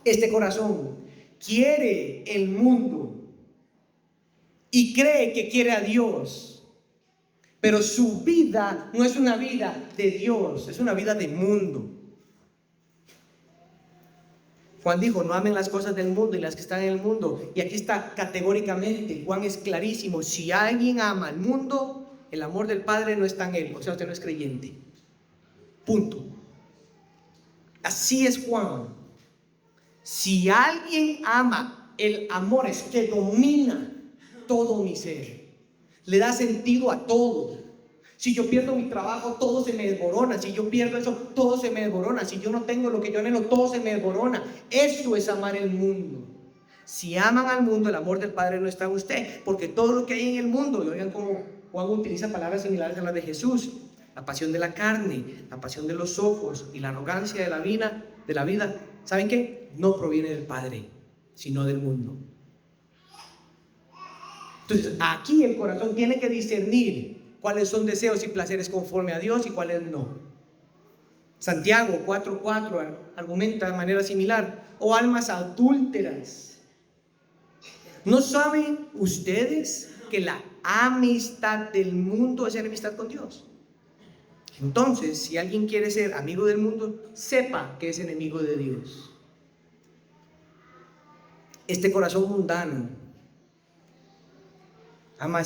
Este corazón quiere el mundo y cree que quiere a Dios, pero su vida no es una vida de Dios, es una vida de mundo. Juan dijo: no amen las cosas del mundo y las que están en el mundo. Y aquí está categóricamente, Juan es clarísimo: si alguien ama al mundo, el amor del Padre no está en él. O sea, usted no es creyente. Punto. Así es Juan. Si alguien ama, el amor es que domina todo mi ser, le da sentido a todo. Si yo pierdo mi trabajo, todo se me desborona. Si yo pierdo eso, todo se me desborona. Si yo no tengo lo que yo anhelo, todo se me desborona. Eso es amar el mundo. Si aman al mundo, el amor del Padre no está en usted, porque todo lo que hay en el mundo, y oigan cómo Juan utiliza palabras similares a las de Jesús: la pasión de la carne, la pasión de los ojos y la arrogancia de la vida, ¿saben qué? No proviene del Padre, sino del mundo. Entonces, aquí el corazón tiene que discernir cuáles son deseos y placeres conforme a Dios y cuáles no. Santiago 4:4 argumenta de manera similar: oh almas adúlteras, ¿no saben ustedes que la amistad del mundo es enemistad con Dios? Entonces, si alguien quiere ser amigo del mundo, sepa que es enemigo de Dios. Este corazón mundano ama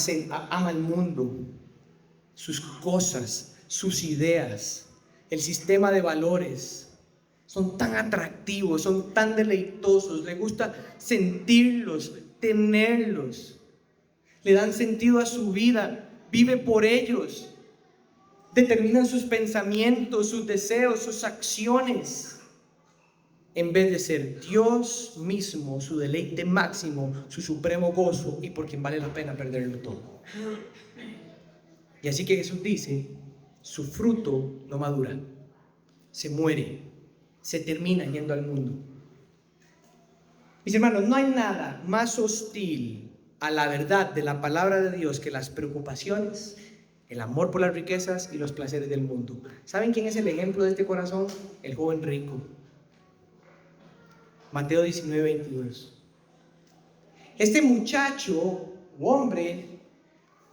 el mundo, sus cosas, sus ideas, el sistema de valores. Son tan atractivos, son tan deleitosos, le gusta sentirlos, tenerlos, le dan sentido a su vida, vive por ellos, determinan sus pensamientos, sus deseos, sus acciones, en vez de ser Dios mismo, su deleite máximo, su supremo gozo y por quien vale la pena perderlo todo. Y así que Jesús dice: su fruto no madura, se muere, se termina yendo al mundo. Mis hermanos, no hay nada más hostil a la verdad de la palabra de Dios que las preocupaciones, el amor por las riquezas y los placeres del mundo. ¿Saben quién es el ejemplo de este corazón? El joven rico. Mateo 19:22. Este muchacho, hombre,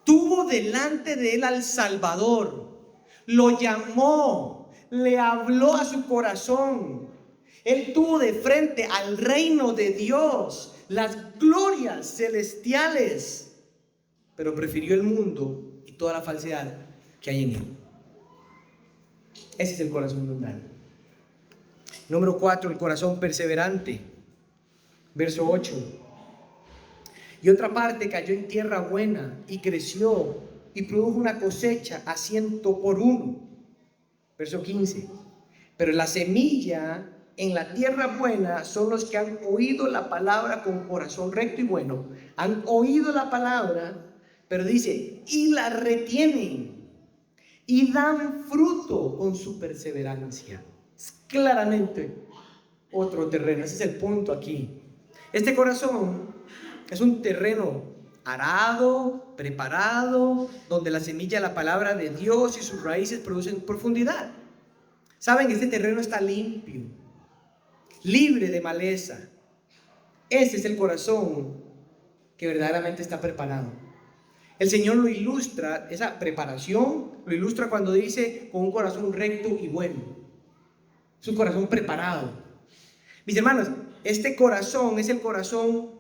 tuvo delante de él al Salvador, lo llamó, le habló a su corazón. Él tuvo de frente al reino de Dios, las glorias celestiales, pero prefirió el mundo y toda la falsedad que hay en él. Ese es el corazón mundano. Número 4, el corazón perseverante. Verso 8. Y otra parte cayó en tierra buena y creció y produjo una cosecha a 100 por 1. Verso 15. Pero la semilla en la tierra buena son los que han oído la palabra con corazón recto y bueno. Han oído la palabra, pero dice, y la retienen y dan fruto con su perseverancia. Es claramente otro terreno. Ese es el punto aquí. Este corazón es un terreno arado, preparado, donde la semilla de la palabra de Dios y sus raíces producen profundidad. Saben, este terreno está limpio, libre de maleza. Ese es el corazón que verdaderamente está preparado. El Señor lo ilustra, esa preparación lo ilustra cuando dice: con un corazón recto y bueno. Es un corazón preparado. Mis hermanos, este corazón es el corazón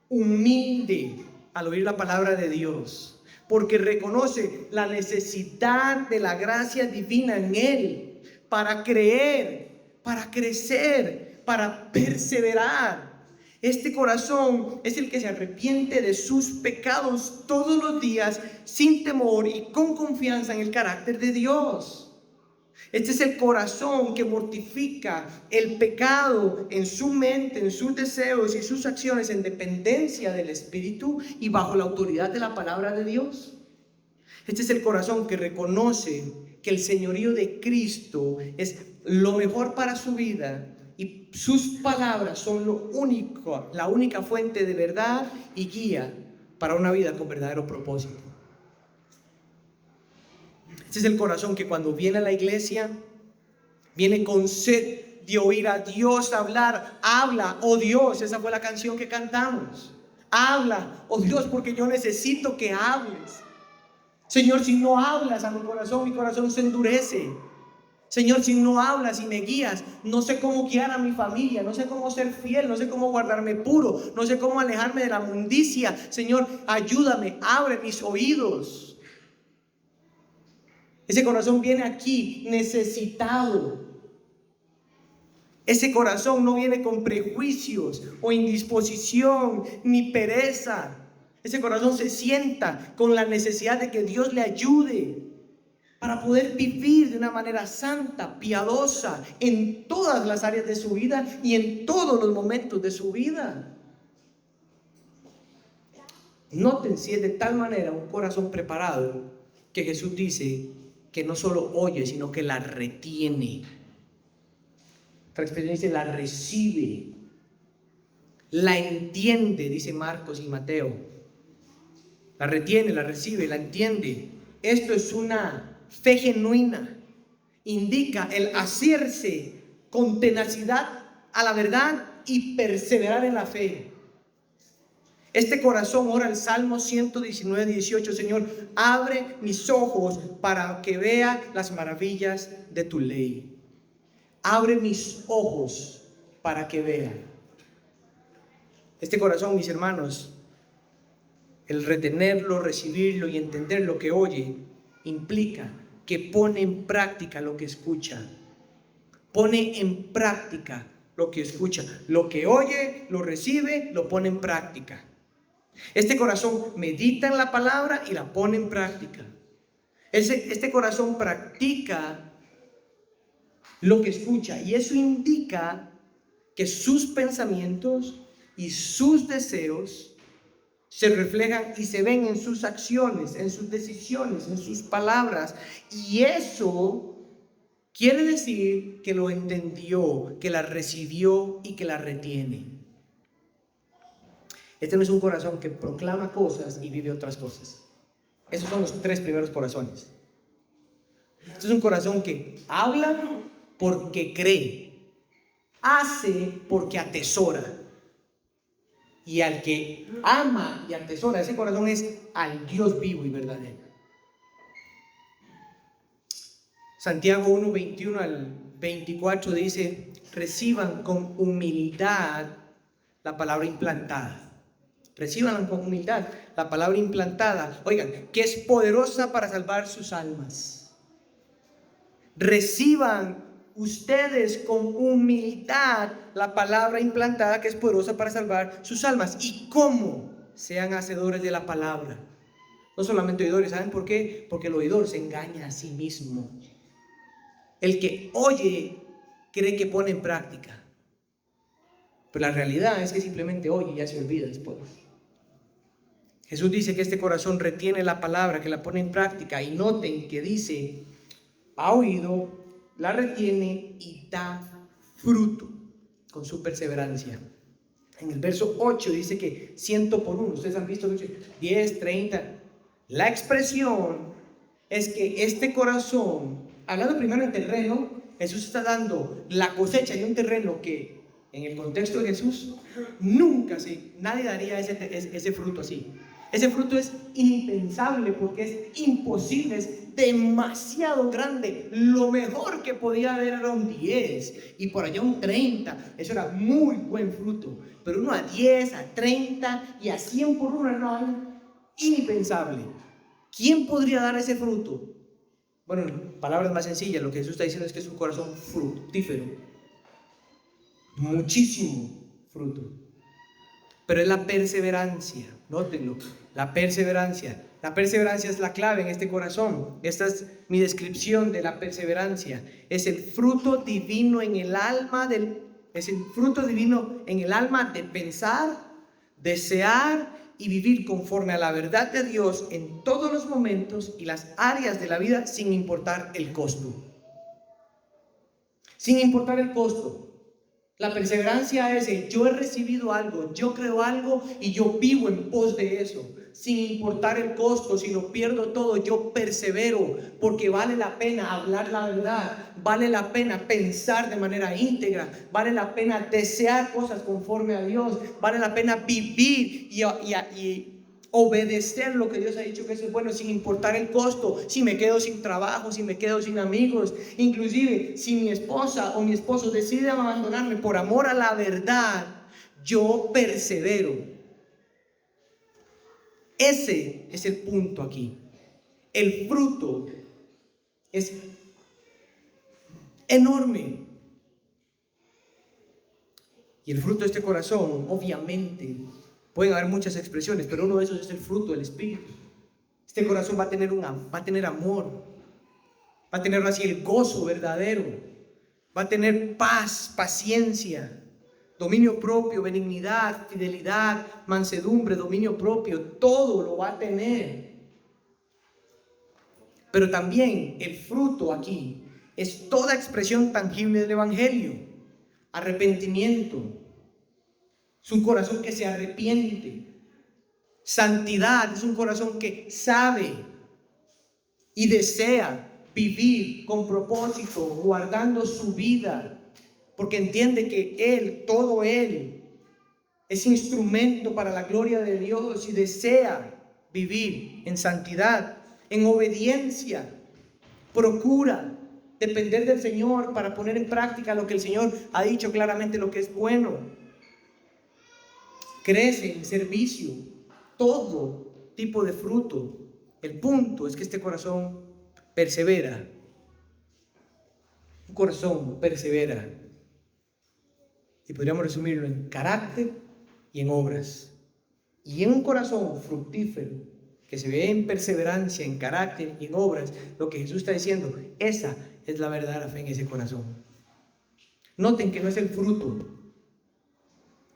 humilde al oír la palabra de Dios, porque reconoce la necesidad de la gracia divina en él para creer, para crecer, para perseverar. Este corazón es el que se arrepiente de sus pecados todos los días sin temor y con confianza en el carácter de Dios. Este es el corazón que mortifica el pecado en su mente, en sus deseos y sus acciones en dependencia del Espíritu y bajo la autoridad de la palabra de Dios. Este es el corazón que reconoce que el señorío de Cristo es lo mejor para su vida y sus palabras son la única fuente de verdad y guía para una vida con verdadero propósito. Este es el corazón que cuando viene a la iglesia, viene con sed de oír a Dios hablar. Habla, oh Dios, esa fue la canción que cantamos. Habla, oh Dios, porque yo necesito que hables. Señor, si no hablas a mi corazón se endurece. Señor, si no hablas y me guías, no sé cómo guiar a mi familia, no sé cómo ser fiel, no sé cómo guardarme puro, no sé cómo alejarme de la mundicia. Señor, ayúdame, abre mis oídos. Ese corazón viene aquí necesitado. Ese corazón no viene con prejuicios o indisposición ni pereza. Ese corazón se sienta con la necesidad de que Dios le ayude para poder vivir de una manera santa, piadosa, en todas las áreas de su vida y en todos los momentos de su vida. Noten si es de tal manera un corazón preparado que Jesús dice que no solo oye, sino que la retiene. Otra expresión dice la recibe, la entiende, dice Marcos y Mateo. La retiene, la recibe, la entiende. Esto es una fe genuina. Indica el asirse con tenacidad a la verdad y perseverar en la fe. Este corazón ora el Salmo 119, 18. Señor, abre mis ojos para que vea las maravillas de tu ley. Abre mis ojos para que vea. Este corazón, mis hermanos, el retenerlo, recibirlo y entender lo que oye, implica que pone en práctica lo que escucha. Pone en práctica lo que escucha. Lo que oye, lo recibe, lo pone en práctica. Este corazón medita en la palabra y la pone en práctica. Este corazón practica lo que escucha y eso indica que sus pensamientos y sus deseos se reflejan y se ven en sus acciones, en sus decisiones, en sus palabras, y eso quiere decir que lo entendió, que la recibió y que la retiene. Este no es un corazón que proclama cosas y vive otras cosas. Esos son los tres primeros corazones. Este es un corazón que habla porque cree, hace porque atesora. Y al que ama y atesora, ese corazón es al Dios vivo y verdadero. Santiago 1, 21 al 24 dice: reciban con humildad la palabra implantada. Reciban con humildad la palabra implantada. Oigan, que es poderosa para salvar sus almas. Reciban ustedes con humildad la palabra implantada que es poderosa para salvar sus almas. ¿Y cómo? Sean hacedores de la palabra. No solamente oidores. ¿Saben por qué? Porque el oidor se engaña a sí mismo. El que oye cree que pone en práctica. Pero la realidad es que simplemente oye y ya se olvida después. Jesús dice que este corazón retiene la palabra, que la pone en práctica. Y noten que dice, ha oído, la retiene y da fruto con su perseverancia. En el verso 8 dice que 100 por 1. Ustedes han visto 10, 30. La expresión es que este corazón, hablando primero en terreno, Jesús está dando la cosecha de un terreno que en el contexto de Jesús nadie daría ese fruto así. Ese fruto es impensable porque es imposible, es demasiado grande. Lo mejor que podía haber era un 10 y por allá un 30. Eso era muy buen fruto. Pero uno a 10, a 30 y a 100 por uno no, impensable. ¿Quién podría dar ese fruto? Bueno, en palabras más sencillas, lo que Jesús está diciendo es que es un corazón fructífero. muchísimo fruto. Pero es la perseverancia, nótenlo, la perseverancia. La perseverancia es la clave en este corazón. Esta es mi descripción de la perseverancia. Es el fruto divino en el alma es el fruto divino en el alma de pensar, desear y vivir conforme a la verdad de Dios en todos los momentos y las áreas de la vida, sin importar el costo. Sin importar el costo. La perseverancia es yo he recibido algo, yo creo algo y yo vivo en pos de eso. Sin importar el costo, si lo pierdo todo, yo persevero, porque vale la pena hablar la verdad, vale la pena pensar de manera íntegra, vale la pena desear cosas conforme a Dios, vale la pena vivir y obedecer lo que Dios ha dicho que eso es bueno, sin importar el costo. Si me quedo sin trabajo, si me quedo sin amigos, inclusive si mi esposa o mi esposo deciden abandonarme por amor a la verdad, yo persevero. Ese es el punto aquí. El fruto es enorme. Y el fruto de este corazón, obviamente, pueden haber muchas expresiones, pero uno de esos es el fruto del Espíritu. Este corazón va a tener amor, va a tener así el gozo verdadero, va a tener paz, paciencia, dominio propio, benignidad, fidelidad, mansedumbre, dominio propio, todo lo va a tener. Pero también el fruto aquí es toda expresión tangible del Evangelio. Arrepentimiento, es un corazón que se arrepiente. Santidad, es un corazón que sabe y desea vivir con propósito, guardando su vida, porque entiende que Él, todo Él, es instrumento para la gloria de Dios y desea vivir en santidad, en obediencia. Procura depender del Señor para poner en práctica lo que el Señor ha dicho claramente, lo que es bueno. Crece en servicio, todo tipo de fruto. El punto es que este corazón persevera. Un corazón persevera. Y podríamos resumirlo en carácter y en obras. Y en un corazón fructífero, que se ve en perseverancia, en carácter y en obras, lo que Jesús está diciendo, esa es la verdadera fe en ese corazón. Noten que no es el fruto,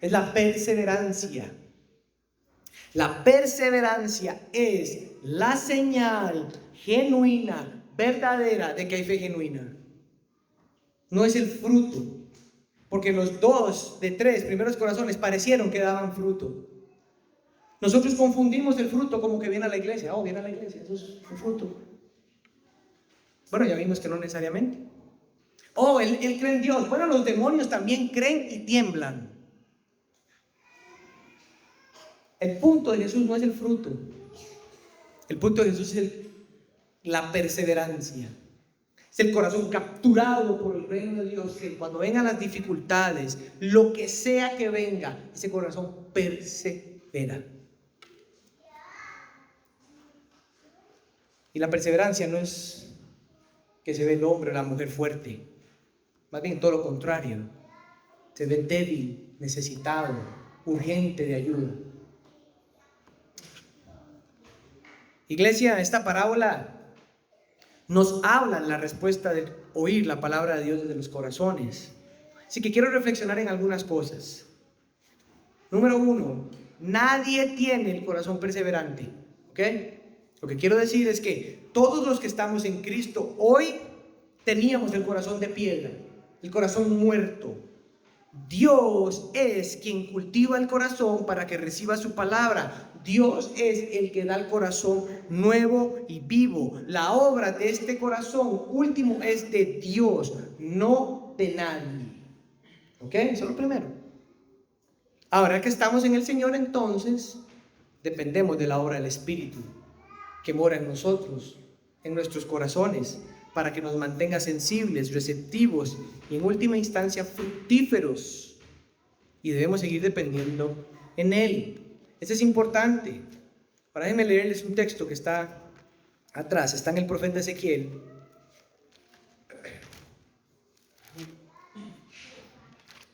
es la perseverancia. La perseverancia es la señal genuina, verdadera, de que hay fe genuina. No es el fruto, porque los 2 de 3 primeros corazones parecieron que daban fruto. Nosotros confundimos el fruto como que viene a la iglesia. Oh, viene a la iglesia, eso es un fruto. Bueno, ya vimos que no necesariamente. Oh, él cree en Dios. Bueno, los demonios también creen y tiemblan. El punto de Jesús no es el fruto. El punto de Jesús es la perseverancia. Es el corazón capturado por el reino de Dios, que cuando vengan las dificultades, lo que sea que venga, ese corazón persevera. Y la perseverancia no es que se ve el hombre o la mujer fuerte, más bien todo lo contrario. Se ve débil, necesitado, urgente de ayuda. Iglesia, esta parábola nos habla la respuesta de oír la palabra de Dios desde los corazones. Así que quiero reflexionar en algunas cosas. Número 1, nadie tiene el corazón perseverante. ¿Ok? Lo que quiero decir es que todos los que estamos en Cristo hoy teníamos el corazón de piedra, el corazón muerto. Dios es quien cultiva el corazón para que reciba su palabra. Dios es el que da el corazón nuevo y vivo. La obra de este corazón último es de Dios, no de nadie. ¿Ok? Eso es lo primero. Ahora que estamos en el Señor, entonces dependemos de la obra del Espíritu que mora en nosotros, en nuestros corazones, para que nos mantenga sensibles, receptivos y en última instancia fructíferos. Y debemos seguir dependiendo en Él. Eso es importante. Ahora déjenme leerles un texto que está atrás, está en el profeta Ezequiel.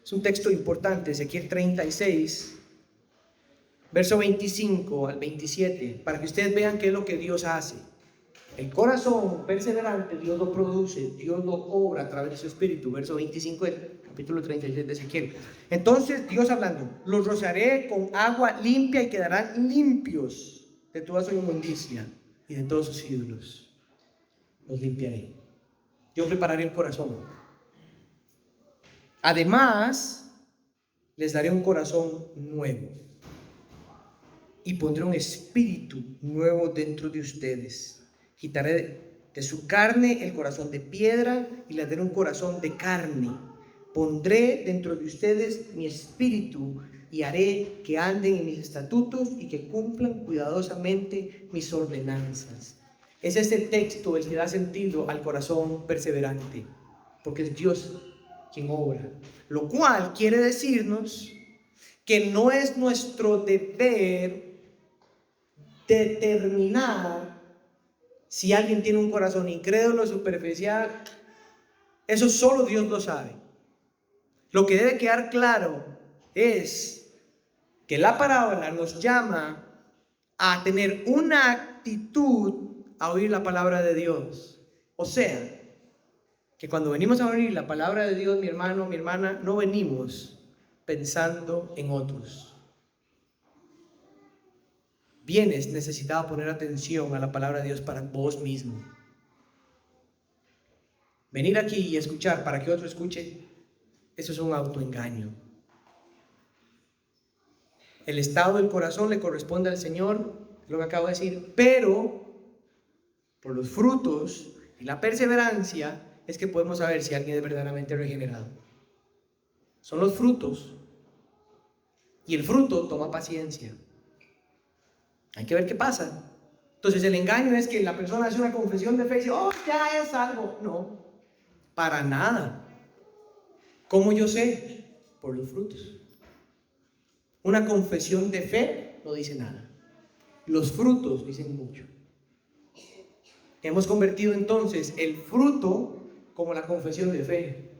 Es un texto importante, Ezequiel 36, verso 25 al 27, para que ustedes vean qué es lo que Dios hace. El corazón perseverante, Dios lo produce, Dios lo obra a través de su espíritu. Verso 25 del capítulo 36 de Ezequiel. Entonces Dios hablando: los rociaré con agua limpia y quedarán limpios de toda su inmundicia y de todos sus ídolos. Los limpiaré. Yo prepararé el corazón. Además, les daré un corazón nuevo y pondré un espíritu nuevo dentro de ustedes. Quitaré de su carne el corazón de piedra y les daré un corazón de carne. Pondré dentro de ustedes mi espíritu y haré que anden en mis estatutos y que cumplan cuidadosamente mis ordenanzas. Es este texto el que da sentido al corazón perseverante, porque es Dios quien obra, lo cual quiere decirnos que no es nuestro deber determinar si alguien tiene un corazón incrédulo, superficial. Eso solo Dios lo sabe. Lo que debe quedar claro es que la palabra nos llama a tener una actitud a oír la palabra de Dios. O sea, que cuando venimos a oír la palabra de Dios, mi hermano, mi hermana, no venimos pensando en otros. Vienes necesitado a poner atención a la palabra de Dios para vos mismo. Venir aquí y escuchar para que otro escuche, eso es un autoengaño. El estado del corazón le corresponde al Señor, lo que acabo de decir, pero por los frutos y la perseverancia es que podemos saber si alguien es verdaderamente regenerado. Son los frutos. Y el fruto toma paciencia. Hay que ver qué pasa. Entonces el engaño es que la persona hace una confesión de fe y dice: oh, ya es algo. No, para nada. ¿Cómo yo sé? Por los frutos. Una confesión de fe no dice nada. Los frutos dicen mucho. Hemos convertido entonces el fruto como la confesión de fe.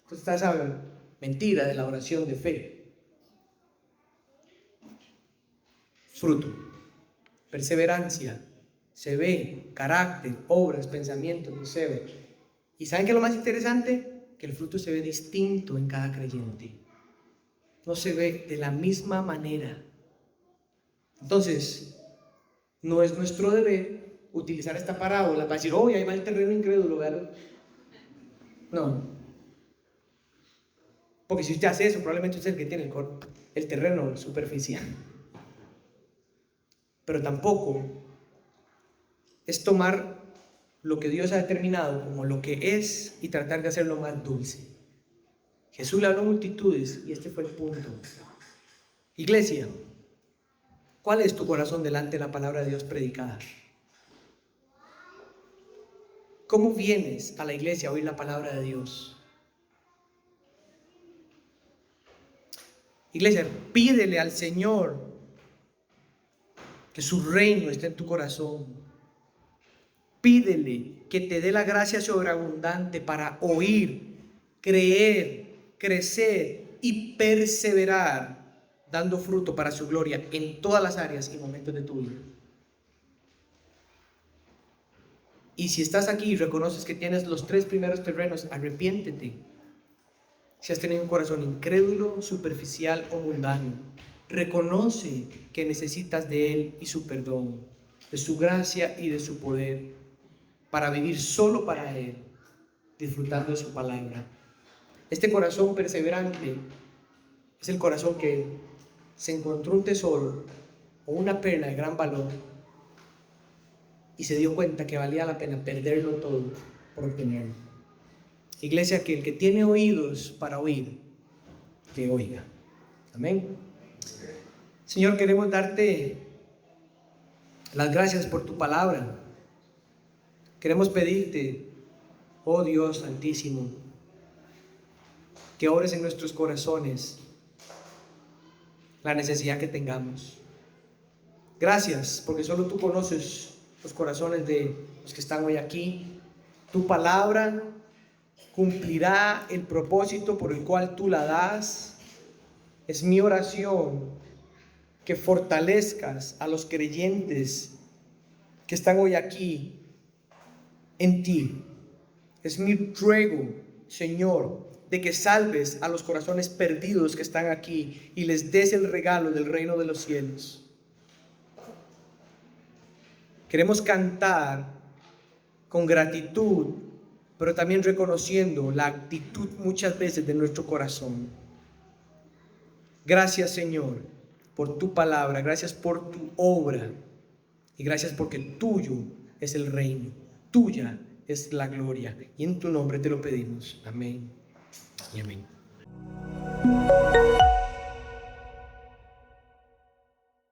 Entonces está esa mentira de la oración de fe. Fruto, perseverancia, se ve, carácter, obras, pensamientos, deseo. ¿Y saben qué es lo más interesante? Que el fruto se ve distinto en cada creyente. No se ve de la misma manera. Entonces, no es nuestro deber utilizar esta parábola para decir: oh, ahí va el terreno incrédulo, ¿verdad? No. Porque si usted hace eso, probablemente usted es el que tiene el terreno superficial. Pero tampoco es tomar lo que Dios ha determinado como lo que es y tratar de hacerlo más dulce. Jesús le habló a multitudes y este fue el punto. Iglesia, ¿cuál es tu corazón delante de la palabra de Dios predicada? ¿Cómo vienes a la iglesia a oír la palabra de Dios? Iglesia, pídele al Señor que su reino esté en tu corazón. Pídele que te dé la gracia sobreabundante para oír, creer, crecer y perseverar, dando fruto para su gloria en todas las áreas y momentos de tu vida. Y si estás aquí y reconoces que tienes los 3 primeros terrenos, arrepiéntete. Si has tenido un corazón incrédulo, superficial o mundano, reconoce que necesitas de Él y su perdón, de su gracia y de su poder, para vivir solo para Él, disfrutando de su palabra. Este corazón perseverante es el corazón que se encontró un tesoro o una perla de gran valor y se dio cuenta que valía la pena perderlo todo por obtenerlo. Iglesia, que el que tiene oídos para oír, que oiga. Amén. Señor, queremos darte las gracias por tu palabra. Queremos pedirte, oh Dios Santísimo, que obres en nuestros corazones la necesidad que tengamos. Gracias, porque solo tú conoces los corazones de los que están hoy aquí. Tu palabra cumplirá el propósito por el cual tú la das. Es mi oración que fortalezcas a los creyentes que están hoy aquí en ti. Es mi ruego, Señor, de que salves a los corazones perdidos que están aquí y les des el regalo del reino de los cielos. Queremos cantar con gratitud, pero también reconociendo la actitud muchas veces de nuestro corazón. Gracias, Señor, por tu palabra, gracias por tu obra y gracias porque tuyo es el reino, tuya es la gloria, y en tu nombre te lo pedimos. Amén y amén.